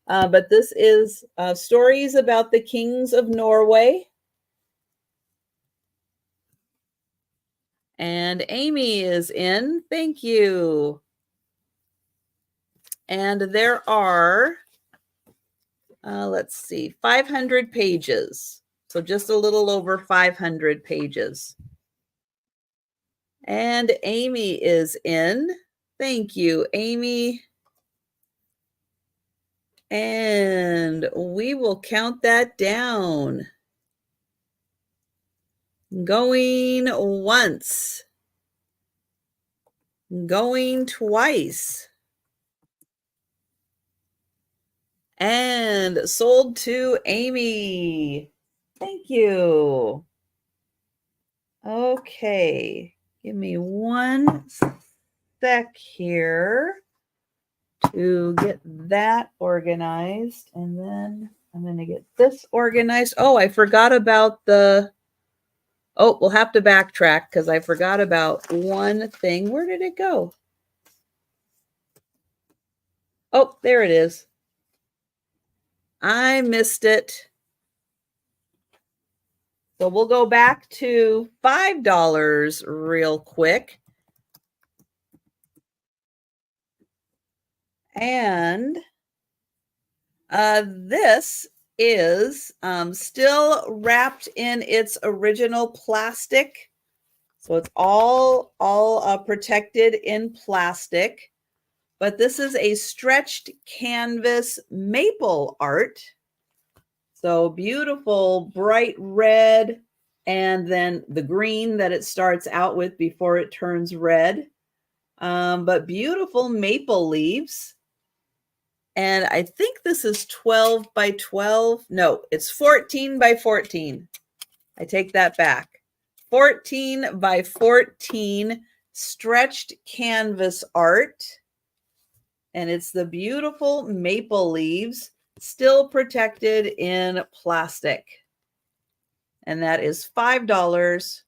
Speaker 1: But this is Stories About the Kings of Norway. And Amy is in. Thank you. And there are, let's see, 500 pages. So just a little over 500 pages. And Amy is in. Thank you, Amy. And we will count that down. Going once. Going twice. And sold to Amy. Thank you. Okay. Give me one sec here to get that organized. And then I'm going to get this organized. Oh, I forgot about the... Oh, we'll have to backtrack because I forgot about one thing. Where did it go? Oh, there it is. I missed it. So we'll go back to $5 real quick. And this is still wrapped in its original plastic. So it's all protected in plastic. But this is a stretched canvas maple art. So beautiful, bright red, and then the green that it starts out with before it turns red. But beautiful maple leaves. And I think this is 12 by 12. No, it's 14 by 14. I take that back. 14 by 14 stretched canvas art. And it's the beautiful maple leaves still protected in plastic. And that is $5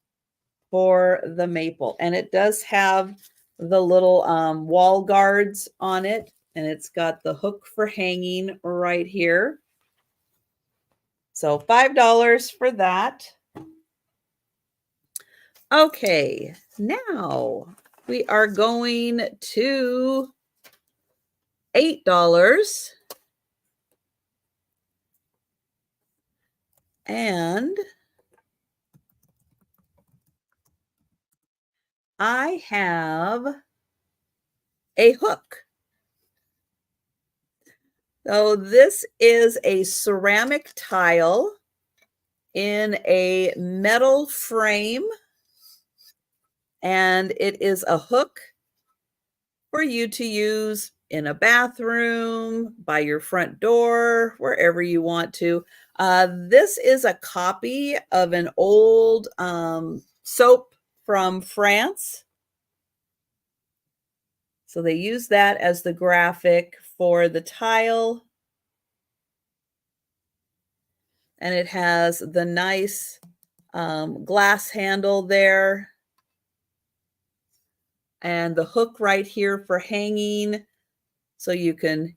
Speaker 1: for the maple. And it does have the little wall guards on it. And it's got the hook for hanging right here. So $5 for that. Okay, now we are going to $8. And I have a hook. So this is a ceramic tile in a metal frame, and it is a hook for you to use in a bathroom, by your front door, wherever you want to. This is a copy of an old soap from France. So they use that as the graphic for the tile. And it has the nice glass handle there. And the hook right here for hanging. So you can,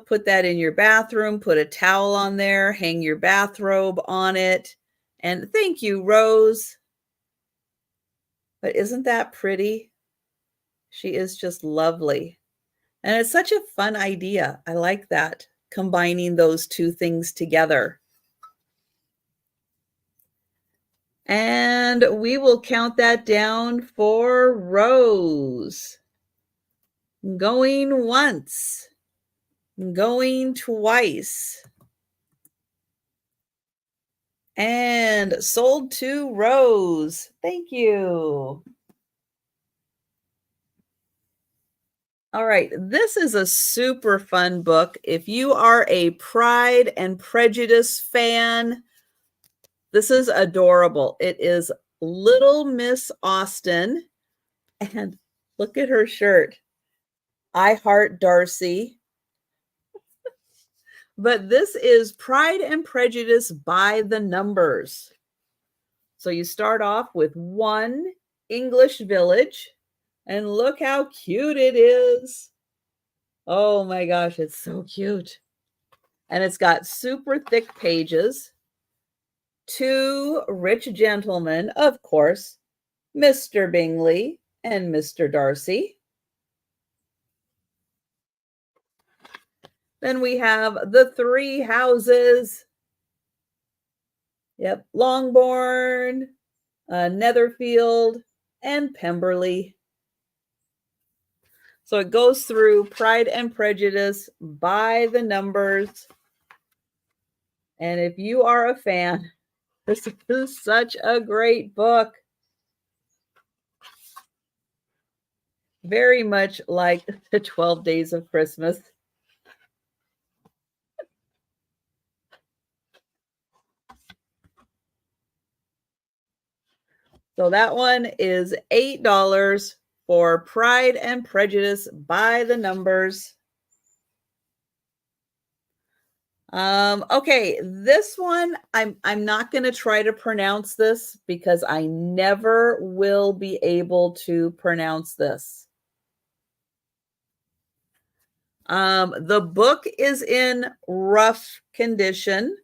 Speaker 1: put that in your bathroom, put a towel on there, hang your bathrobe on it. And thank you, Rose. But isn't that pretty? She is just lovely. And it's such a fun idea. I like that, combining those two things together. And we will count that down for Rose. Going once. Going twice. And sold to Rose. Thank you. All right, this is a super fun book. If you are a Pride and Prejudice fan, this is adorable. It is Little Miss Austen. And look at her shirt. I Heart Darcy. But this is Pride and Prejudice by the numbers. So you start off with one English village. And look how cute it is. Oh my gosh, it's so cute. And it's got super thick pages. Two rich gentlemen, of course, Mr. Bingley and Mr. Darcy. Then we have the three houses. Yep, Longbourn, Netherfield, and Pemberley. So it goes through Pride and Prejudice by the numbers. And if you are a fan, this is such a great book. Very much like the 12 Days of Christmas. So that one is $8 for Pride and Prejudice by the numbers. Okay, this one, I'm not going to try to pronounce this because I never will be able to pronounce this. The book is in rough condition.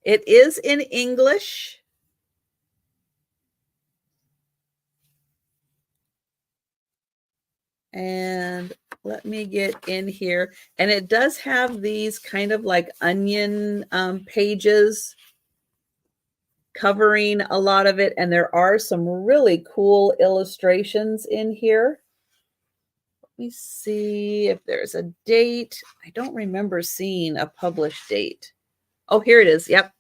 Speaker 1: It is in English. And let me get in here. And it does have these kind of like onion pages covering a lot of it. And there are some really cool illustrations in here. Let me see if there's a date. I don't remember seeing a published date. Oh, here it is. Yep.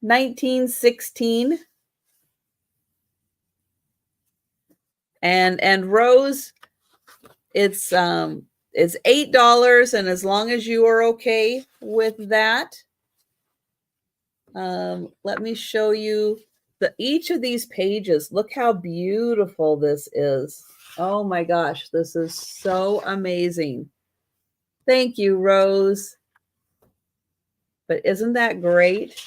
Speaker 1: 1916. And Rose, it's $8, and as long as you are okay with that, let me show you each of these pages. Look how beautiful this is. Oh my gosh, this is so amazing. Thank you, Rose. But isn't that great?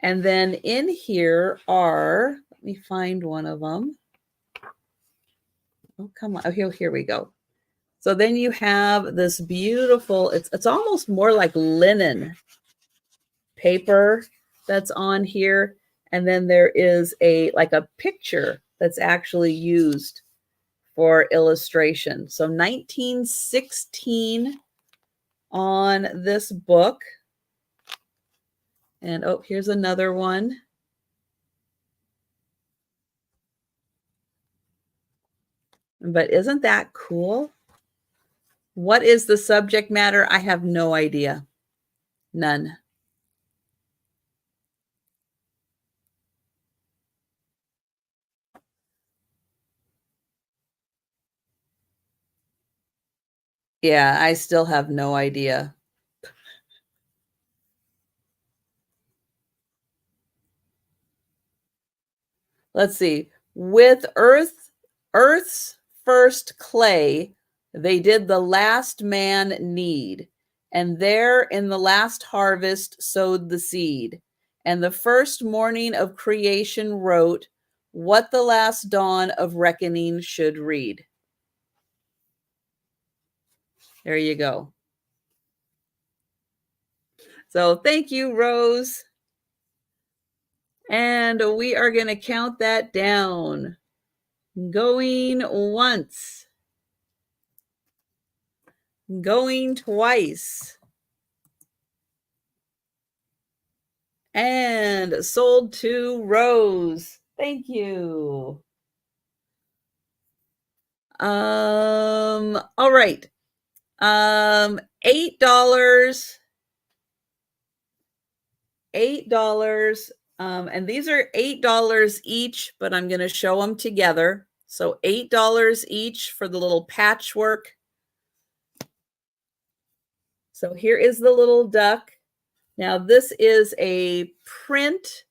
Speaker 1: And then in here are, let me find one of them. Oh, come on. Oh, here we go. So then you have this beautiful, it's almost more like linen paper that's on here. And then there is like a picture that's actually used for illustration. So 1916 on this book. And oh, here's another one. But isn't that cool? What is the subject matter? I have no idea. None. Yeah, I still have no idea. Let's see. With Earth's first clay, they did the last man need, and there in the last harvest sowed the seed, and the first morning of creation wrote what the last dawn of reckoning should read. There you go. So thank you, Rose. And we are going to count that down. Going once. Going twice. And sold to Rose. Thank you. All right. $8. $8. And these are $8 each, but I'm going to show them together. So $8 each for the little patchwork. So here is the little duck. Now this is a print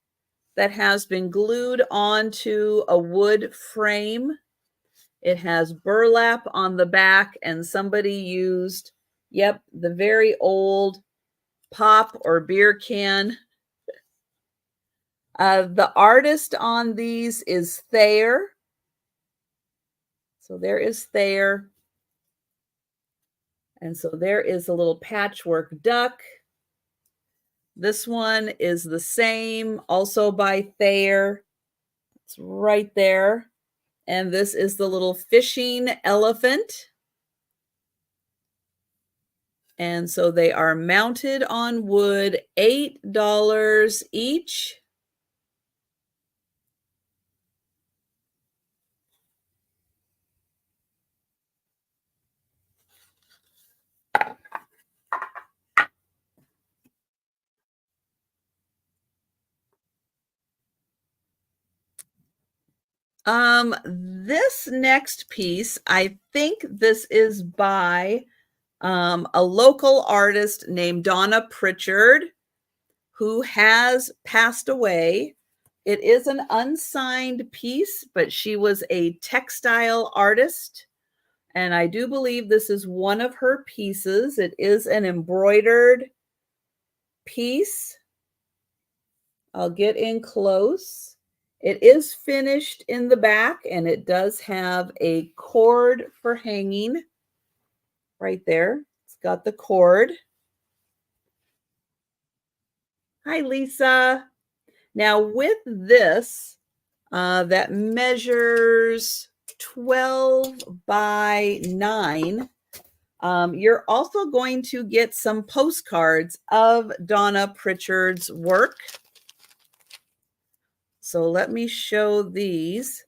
Speaker 1: that has been glued onto a wood frame. It has burlap on the back, and somebody used, yep, the very old pop or beer can. The artist on these is Thayer. So there is Thayer. And so there is a little patchwork duck. This one is the same, also by Thayer. It's right there. And this is the little fishing elephant. And so they are mounted on wood, $8 each. This next piece, I think this is by a local artist named Donna Pritchard, who has passed away. It is an unsigned piece, but she was a textile artist. And I do believe this is one of her pieces. It is an embroidered piece. I'll get in close. It is finished in the back, and it does have a cord for hanging right there. It's got the cord. Hi, Lisa. Now with this, that measures 12 by 9, you're also going to get some postcards of Donna Pritchard's work. So let me show these.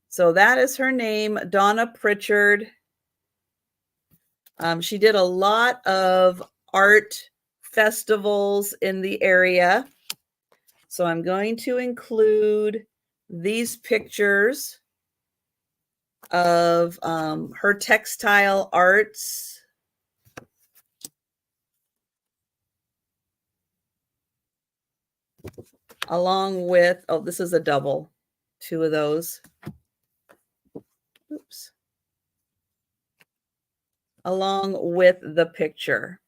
Speaker 1: So that is her name, Donna Pritchard. She did a lot of art festivals in the area. So I'm going to include these pictures of her textile arts. Along with, oh, this is a double, 2 of those. Oops. Along with the picture.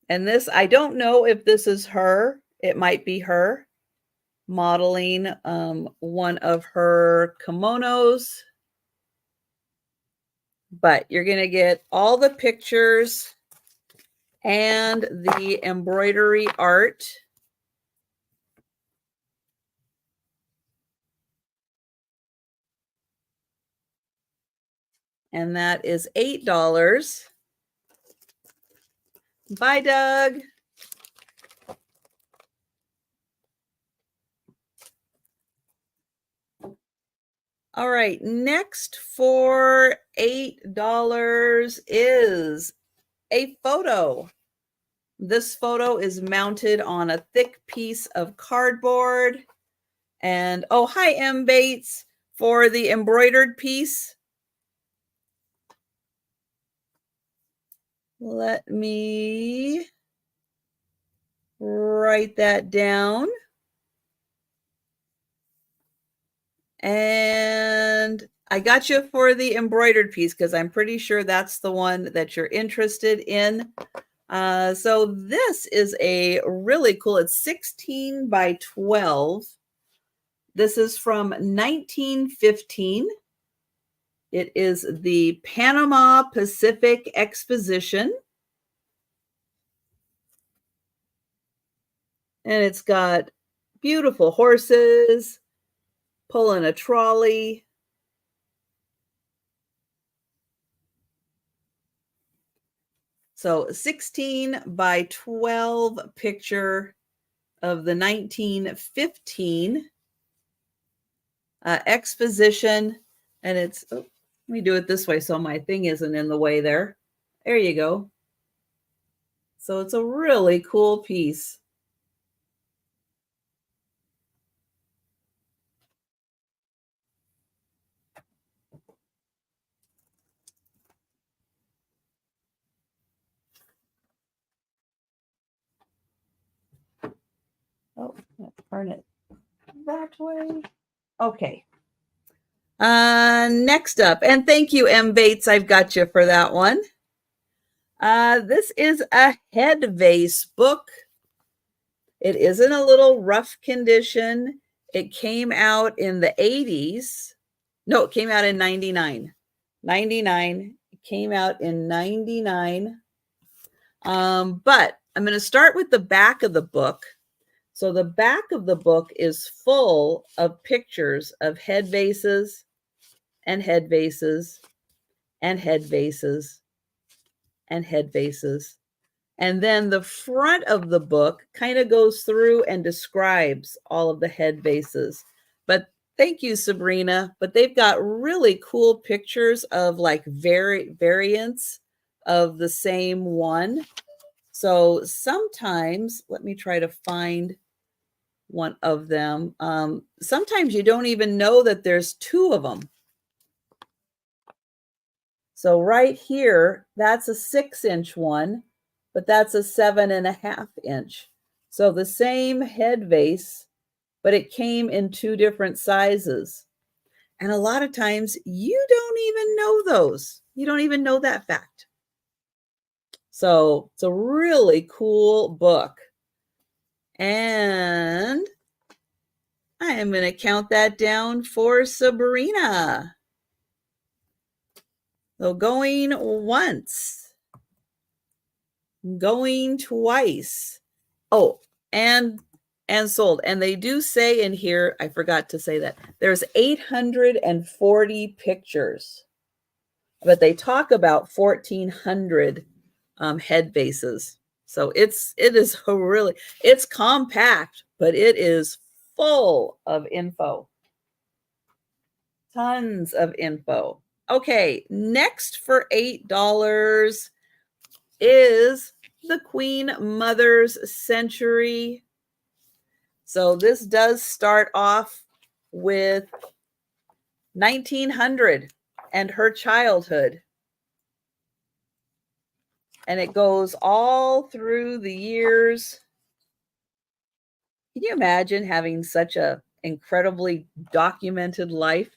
Speaker 1: And this, I don't know if this is her. It might be her modeling one of her kimonos. But you're going to get all the pictures and the embroidery art. And that is $8. Bye, Doug. All right, next for $8 is a photo. This photo is mounted on a thick piece of cardboard. And oh, hi, M. Bates, for the embroidered piece. Let me write that down. And I got you for the embroidered piece because I'm pretty sure that's the one that you're interested in. So this is a really cool, it's 16 by 12. This is from 1915. It is the Panama Pacific Exposition. And it's got beautiful horses pulling a trolley. So 16 by 12 picture of the 1915 exposition. And it's, oh, let me do it this way so my thing isn't in the way there. There you go. So it's a really cool piece. Oh, let's turn it that way. Okay. Next up, and thank you, M. Bates. I've got you for that one. This is a head vase book. It is in a little rough condition. It came out in the 80s. No, it came out in 99. 99. It came out in 99. But I'm going to start with the back of the book. So the back of the book is full of pictures of head vases and head vases and head vases and head vases. And then the front of the book kind of goes through and describes all of the head vases. But thank you, Sabrina. But they've got really cool pictures of like variants of the same one. So sometimes, let me try to find one of them. Sometimes you don't even know that there's 2 of them. So right here, that's a 6-inch one, but that's a 7.5 inch. So the same head vase, but it came in 2 different sizes. And a lot of times you don't even know those. You don't even know that fact. So it's a really cool book. And I am going to count that down for Sabrina. So going once, going twice. Oh, and sold. And they do say in here, I forgot to say that, there's 840 pictures, but they talk about 1,400 head bases. So it is it's compact, but it is full of info. Tons of info. Okay, next for $8 is the Queen Mother's Century. So this does start off with 1900 and her childhood. And it goes all through the years. Can you imagine having such a incredibly documented life?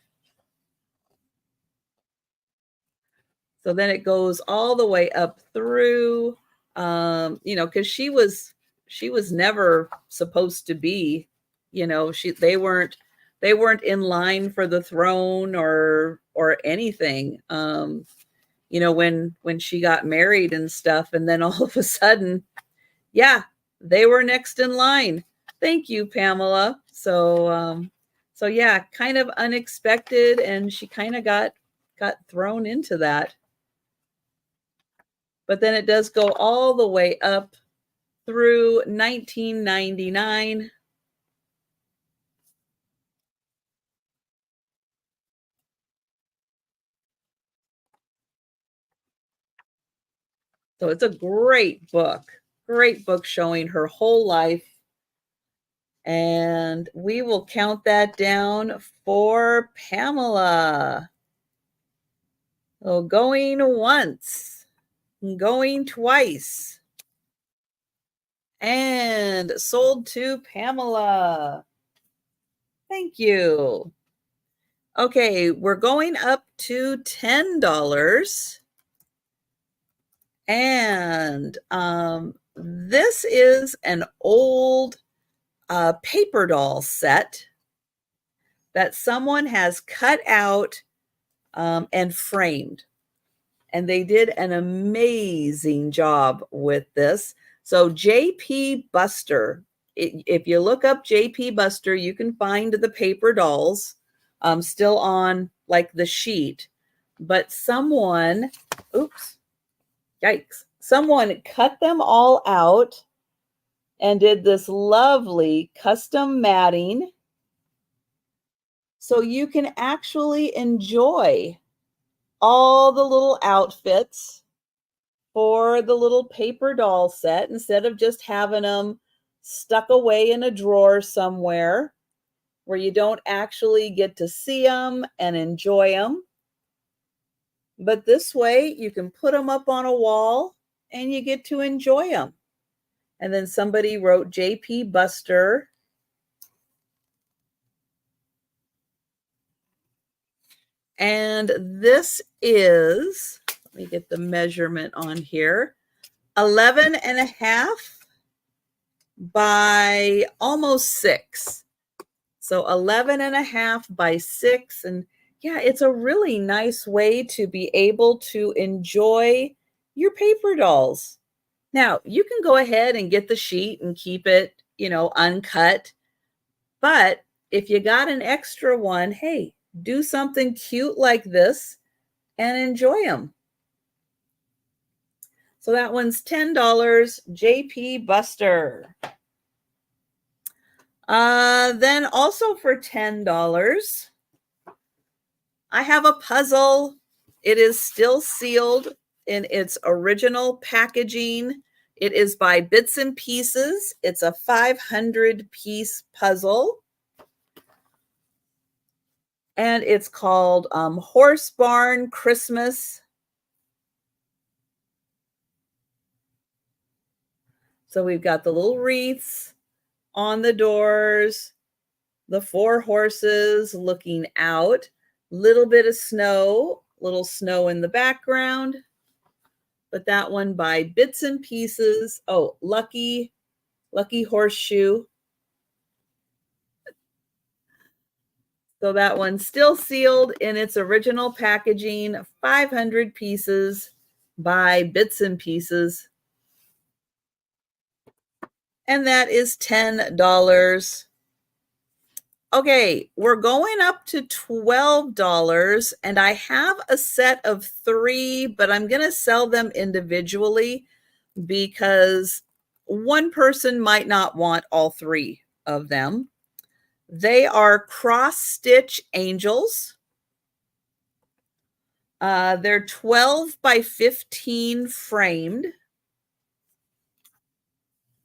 Speaker 1: So then it goes all the way up through, because she was never supposed to be, they weren't in line for the throne or anything. When she got married and stuff, and then all of a sudden, yeah, they were next in line. Thank you, Pamela. So yeah, kind of unexpected, and she kind of got thrown into that. But then it does go all the way up through 1999. So it's a great book showing her whole life. And we will count that down for Pamela. So going once, going twice, and sold to Pamela. Thank you. Okay, we're going up to $10. And this is an old paper doll set that someone has cut out and framed. And they did an amazing job with this. So J.P. Buster, if you look up J.P. Buster, you can find the paper dolls still on like the sheet. But someone cut them all out and did this lovely custom matting so you can actually enjoy all the little outfits for the little paper doll set instead of just having them stuck away in a drawer somewhere where you don't actually get to see them and enjoy them. But this way you can put them up on a wall and you get to enjoy them. And then somebody wrote J.P. Buster. And this is, let me get the measurement on here, 11.5 by almost 6. So 11.5 by 6. And yeah, it's a really nice way to be able to enjoy your paper dolls. Now, you can go ahead and get the sheet and keep it, uncut. But if you got an extra one, hey, do something cute like this and enjoy them. So that one's $10, J.P. Buster. Then also for $10, I have a puzzle. It is still sealed in its original packaging. It is by Bits and Pieces. It's a 500-piece puzzle. And it's called Horse Barn Christmas. So we've got the little wreaths on the doors, the 4 horses looking out, little bit of snow, little snow in the background. But that one by Bits and Pieces. Oh, Lucky Horseshoe. So that one's still sealed in its original packaging, 500 pieces by Bits and Pieces. and that is $10. Okay, we're going up to $12, and I have a set of 3, but I'm going to sell them individually because one person might not want all 3 of them. They are cross-stitch angels. They're 12 by 15 framed.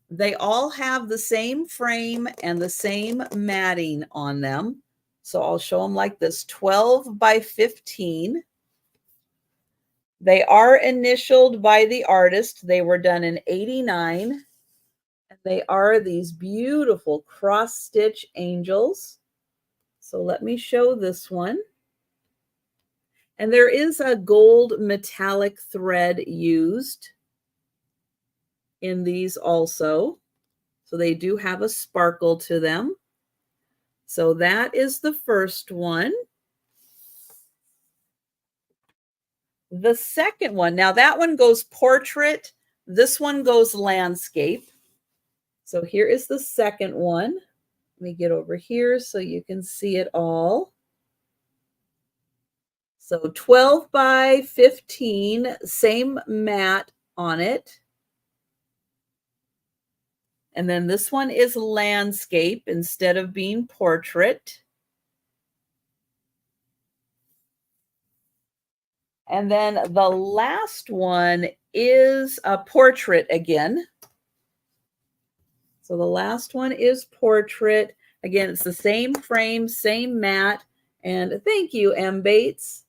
Speaker 1: They all have the same frame and the same matting on them. So I'll show them like this, 12 by 15. They are initialed by the artist. They were done in '89. And they are these beautiful cross-stitch angels. So let me show this one. And there is a gold metallic thread used in these also. So they do have a sparkle to them. So that is the first one. The second one, now that one goes portrait. This one goes landscape. So here is the second one. Let me get over here so you can see it all. So 12 by 15, same mat on it. And then this one is landscape instead of being portrait. And then the last one is a portrait again. So the last one is portrait. Again, it's the same frame, same mat. And thank you, M. Bates.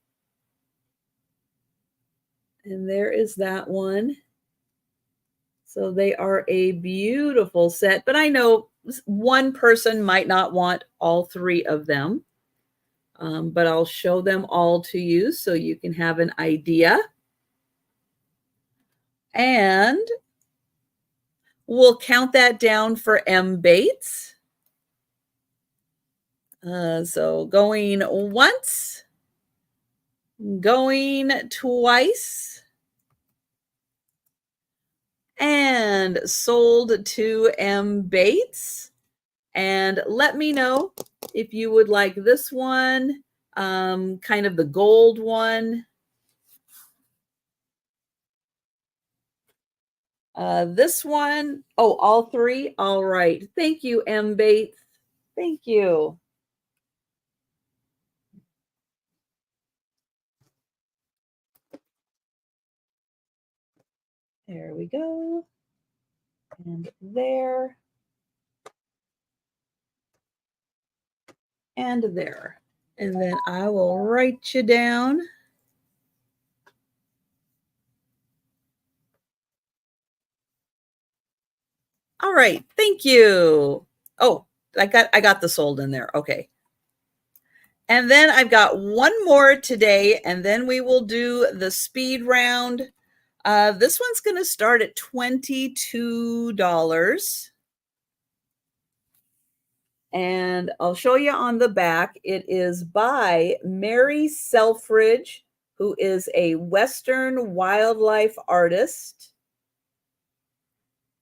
Speaker 1: And there is that one. So they are a beautiful set, but I know one person might not want all 3 of them, but I'll show them all to you so you can have an idea. And we'll count that down for M. Bates. So going once, going twice, and sold to M. Bates. And let me know if you would like this one, kind of the gold one. This one, oh, all 3? All right. Thank you, M. Bates. Thank you. There we go. And there. And there. And then I will write you down. All right, thank you. Oh, I got the sold in there. Okay. And then I've got one more today, and then we will do the speed round. This one's going to start at $22. And I'll show you on the back. It is by Mary Selfridge, who is a Western wildlife artist.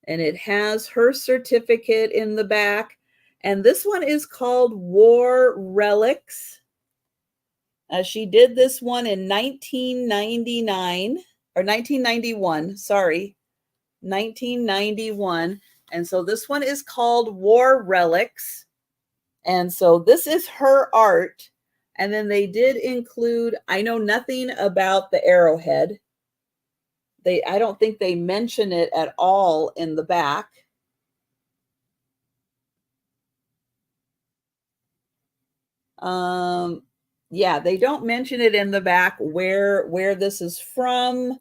Speaker 1: And it has her certificate in the back. And this one is called War Relics. She did this one in 1999 or 1991. Sorry, 1991. And so this one is called War Relics. And so this is her art. And then they did include, I know nothing about the arrowhead. I don't think they mention it at all in the back. Yeah, they don't mention it in the back where this is from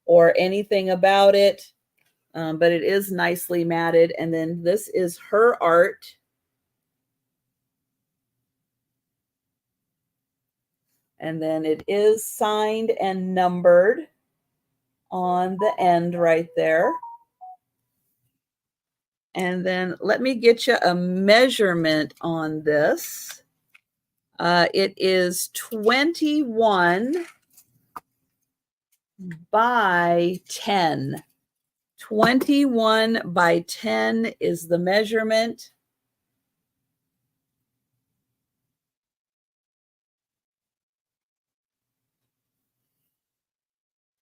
Speaker 1: or anything about it. But it is nicely matted. And then this is her art. And then it is signed and numbered on the end right there. And then let me get you a measurement on this. It is 21 by 10. 21 by 10 is the measurement.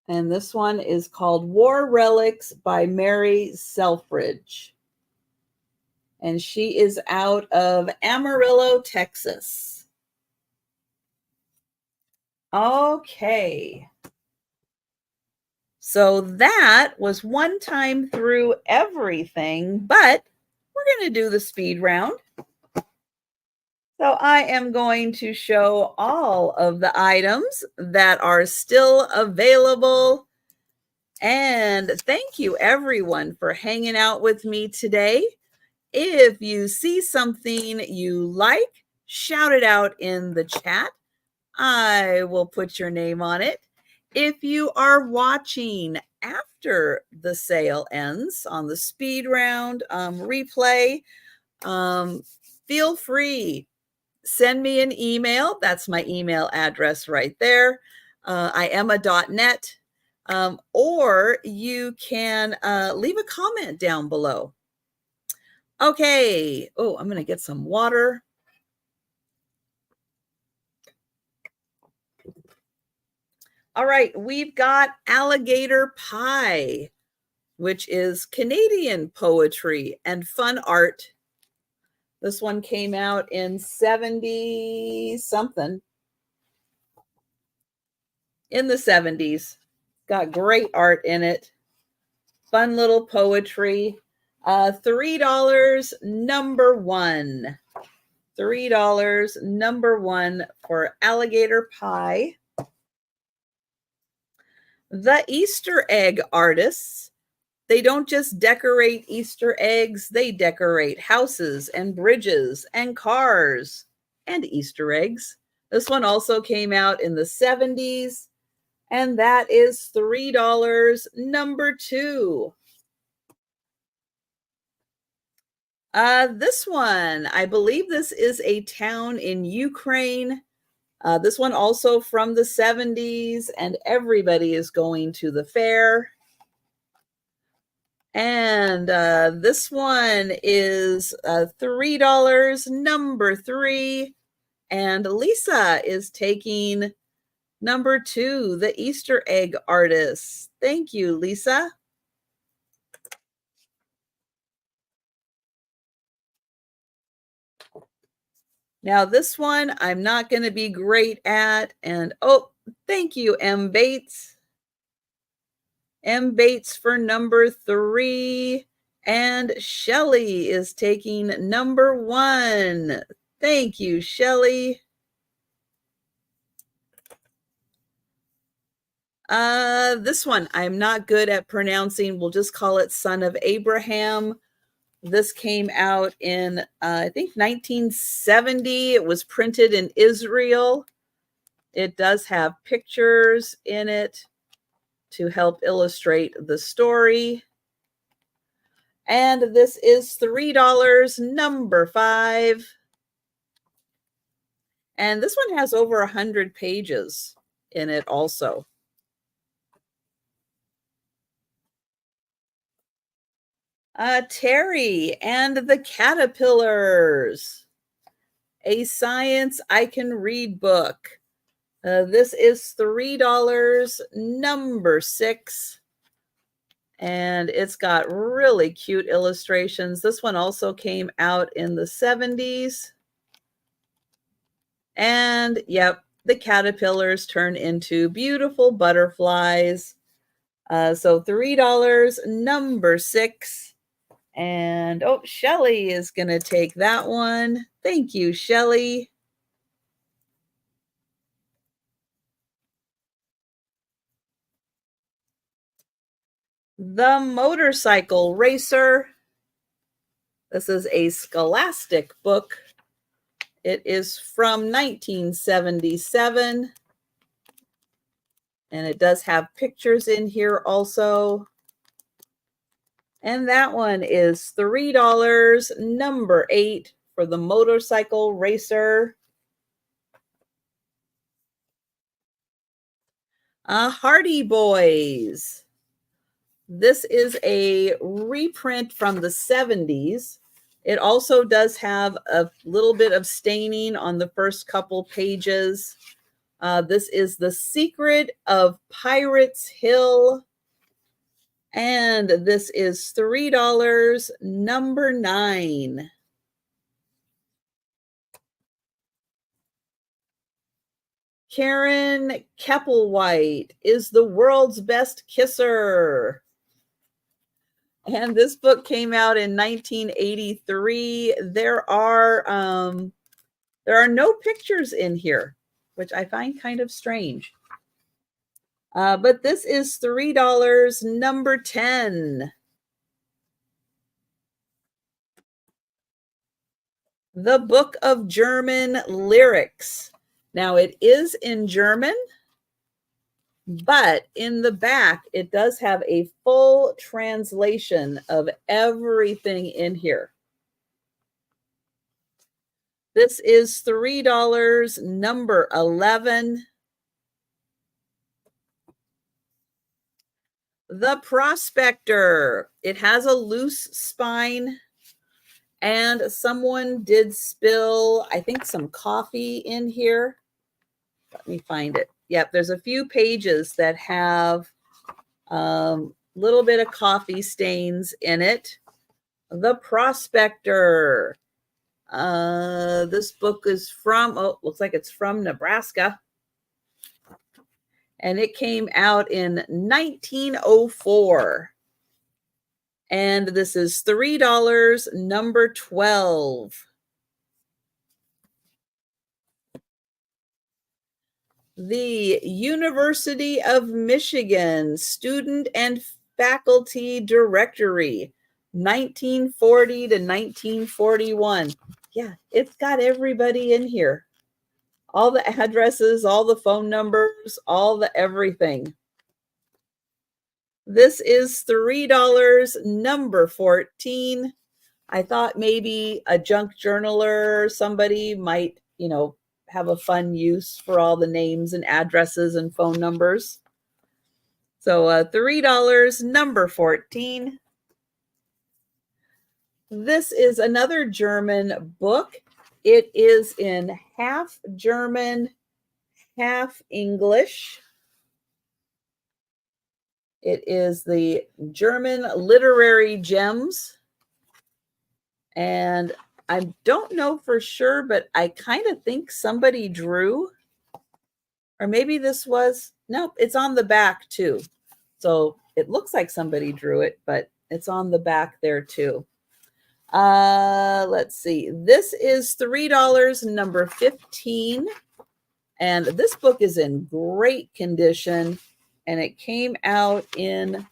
Speaker 1: And this one is called War Relics by Mary Selfridge. And she is out of Amarillo, Texas. Okay. So that was one time through everything, but we're going to do the speed round. So I am going to show all of the items that are still available. And thank you everyone for hanging out with me today. If you see something you like, shout it out in the chat. I will put your name on it. If you are watching after the sale ends on the speed round replay, feel free. Send me an email. That's my email address right there. I am a.net. Or you can leave a comment down below. Okay. Oh, I'm going to get some water. All right. We've got Alligator Pie, which is Canadian poetry and fun art. This one came out in 70 something. In the 70s. Got great art in it. Fun little poetry. $3, number one. $3, number one for Alligator Pie. The Easter egg artists. They don't just decorate Easter eggs, they decorate houses and bridges and cars and Easter eggs. This one also came out in the 70s, and that is $3, number two. This one, I believe this is a town in Ukraine. This one also from the 70s, and everybody is going to the fair. And this one is $3, number three. And Lisa is taking number two, the Easter egg artist. Thank you, Lisa. Now, this one I'm not going to be great at. And oh, thank you, M. Bates. M. Bates for number three. And Shelly is taking number one. Thank you, Shelly. This one I'm not good at pronouncing. We'll just call it Son of Abraham. This came out in, I think, 1970. It was printed in Israel. It does have pictures in it to help illustrate the story. And this is $3, number five. And this one has over 100 pages in it also. Terry and the Caterpillars, a science I can read book. This is $3, number six. And it's got really cute illustrations. This one also came out in the 70s. And yep, the caterpillars turn into beautiful butterflies. So $3, number six. And oh, Shelly is going to take that one. Thank you, Shelly. The Motorcycle Racer. This is a Scholastic book. It is from 1977. And it does have pictures in here also. And that one is $3, number eight, for the Motorcycle Racer. Hardy Boys. This is a reprint from the 70s. It also does have a little bit of staining on the first couple pages. This is The Secret of Pirates Hill. And this is $3, number 9. Karen Keppelwhite is the world's best kisser. And this book came out in 1983. There are no pictures in here, which I find kind of strange. But this is $3, number 10. The Book of German Lyrics. Now, it is in German, but in the back, it does have a full translation of everything in here. This is $3, number 11. The Prospector. It has a loose spine, and someone did spill, I think, some coffee in here. Let me find it. Yep, there's a few pages that have little bit of coffee stains in it. The Prospector. This book is from, looks like it's from Nebraska. And it came out in 1904. And this is $3, number 12. The University of Michigan Student and Faculty Directory, 1940 to 1941. Yeah, it's got everybody in here. All the addresses, all the phone numbers, all the everything. This is $3, number 14. I thought maybe a junk journaler, somebody might, have a fun use for all the names and addresses and phone numbers. So $3, number 14. This is another German book. It is in half German, half English. It is the German Literary Gems. And I don't know for sure, but I kind of think somebody drew, or maybe this was, nope, it's on the back too. So it looks like somebody drew it, but it's on the back there too. Let's see. This is $3, number 15. And this book is in great condition. And it came out in, I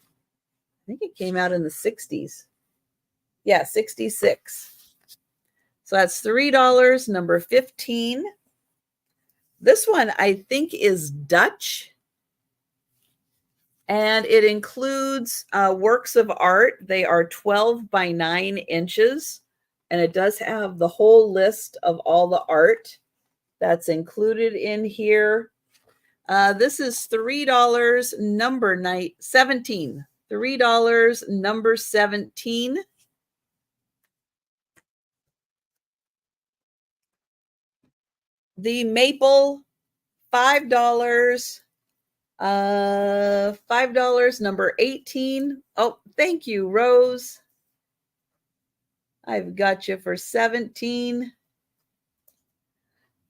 Speaker 1: think it came out in the 60s. Yeah, 66. So that's $3, number 15. This one I think is Dutch. And it includes works of art. They are 12 by 9 inches. And it does have the whole list of all the art that's included in here. This is $3, number 17. $3, number 17. The Maple, $5. $5, number 18. Oh, thank you, Rose. I've got you for 17.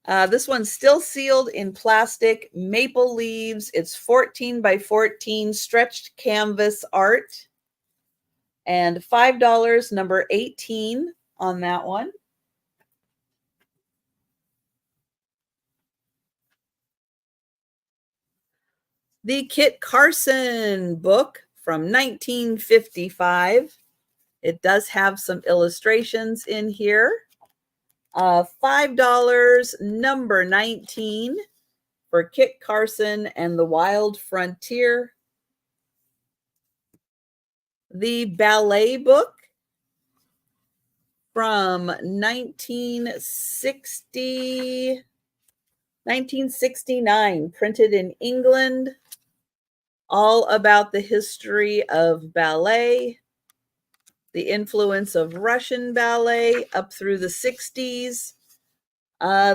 Speaker 1: This one's still sealed in plastic, maple leaves. It's 14 by 14 stretched canvas art. And $5, number 18 on that one. The Kit Carson book from 1955. It does have some illustrations in here. $5, number 19 for Kit Carson and the Wild Frontier. The ballet book from 1969, printed in England. all about the history of ballet, the influence of Russian ballet up through the 60s.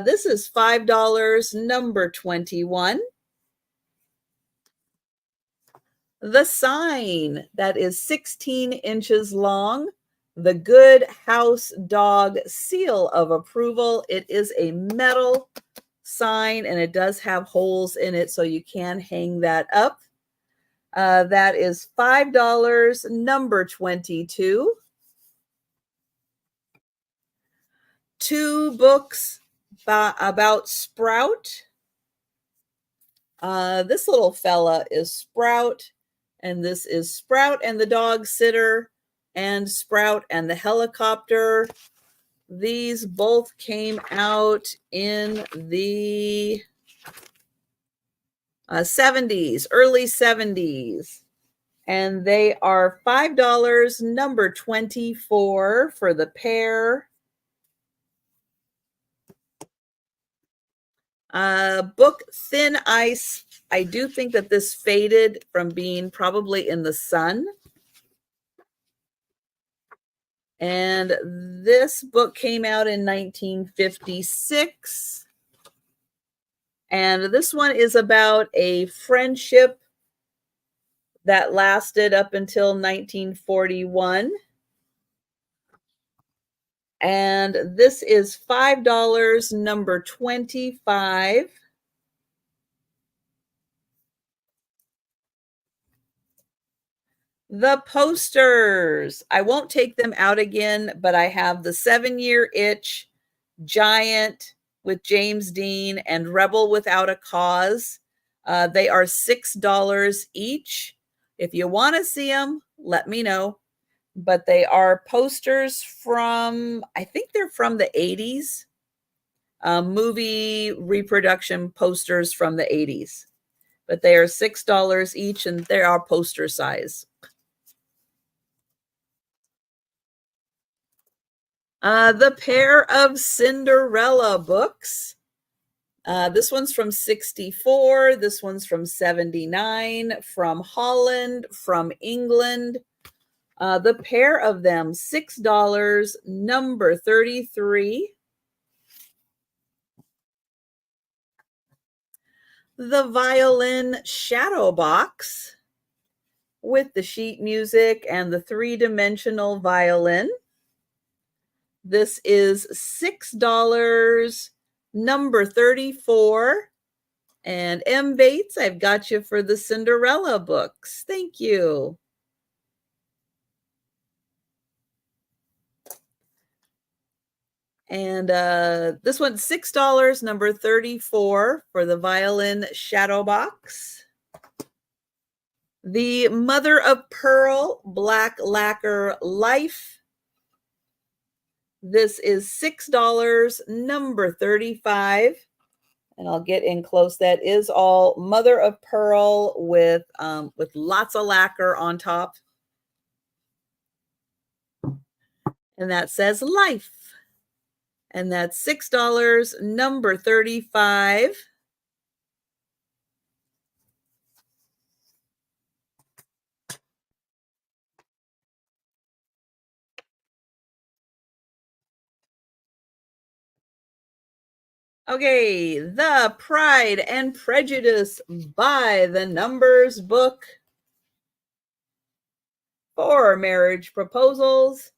Speaker 1: This is $5, number 21. The sign that is 16 inches long, the Good House Dog seal of approval. It is a metal sign and it does have holes in it so you can hang that up. That is $5, number 22. 2 books about Sprout. This little fella is Sprout, and this is Sprout and the Dog Sitter and Sprout and the Helicopter. These both came out in the 70s, early 70s. And they are $5, number 24 for the pair. Book Thin Ice. I do think that this faded from being probably in the sun. And this book came out in 1956. And this one is about a friendship that lasted up until 1941. And this is $5, number 25. The posters. I won't take them out again, but I have the 7-Year Itch, Giant with James Dean, and Rebel Without a Cause. They are $6 each. If you want to see them, let me know. But they are posters from, I think they're from the 80s. Movie reproduction posters from the 80s. But they are $6 each, and they are poster size. The pair of Cinderella books. This one's from 64. This one's from 79, from Holland, from England. The pair of them, $6, number 33. The violin shadow box with the sheet music and the 3-dimensional violin. This is $6, number 34. And M. Bates, I've got you for the Cinderella books. Thank you. And this one's $6, number 34 for the violin shadow box. The Mother of Pearl black lacquer Life. This is $6, number 35. And I'll get in close. That is all Mother of Pearl with lots of lacquer on top. And that says Life. And that's $6, number 35. Okay, the Pride and Prejudice by the Numbers book for marriage proposals.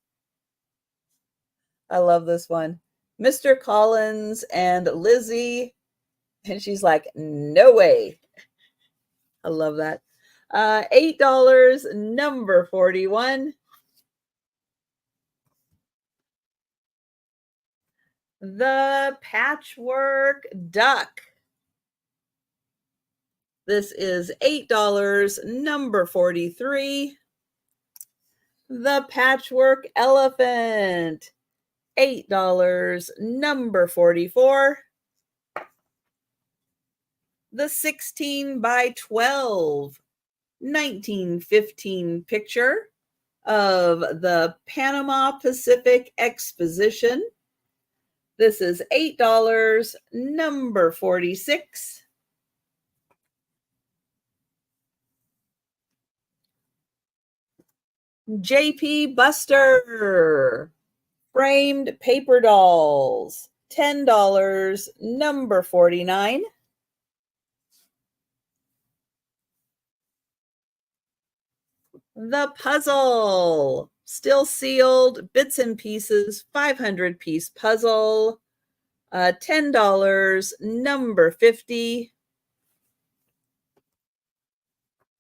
Speaker 1: I love this one. Mr. Collins and Lizzie. And she's like, no way. I love that. $8, number 41. The Patchwork Duck. This is $8, number 43. The Patchwork Elephant. $8, number 44. The 16 by 12 1915 picture of the Panama Pacific Exposition. This is $8, number 46. JP Buster. Framed paper dolls. $10, number 49. The puzzle. Still sealed, bits and pieces, 500-piece puzzle. $10, number 50.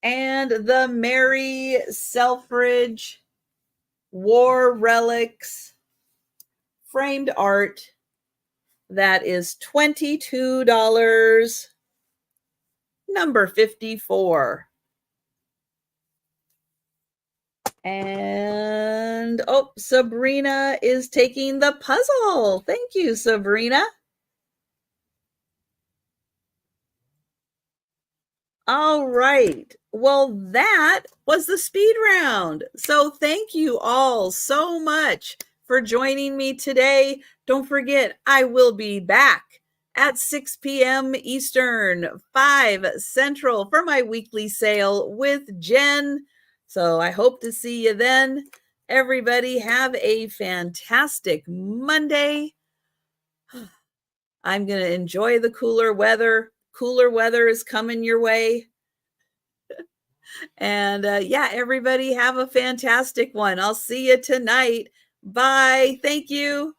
Speaker 1: And the Mary Selfridge War Relics framed art. That is $22, number 54. And oh, Sabrina is taking the puzzle. Thank you, Sabrina. All right. Well, that was the speed round. So thank you all so much for joining me today. Don't forget, I will be back at 6 p.m. Eastern, 5 Central for my weekly sale with Jenn. So I hope to see you then. Everybody have a fantastic Monday. I'm going to enjoy the cooler weather. Cooler weather is coming your way. And yeah, everybody have a fantastic one. I'll see you tonight. Bye. Thank you.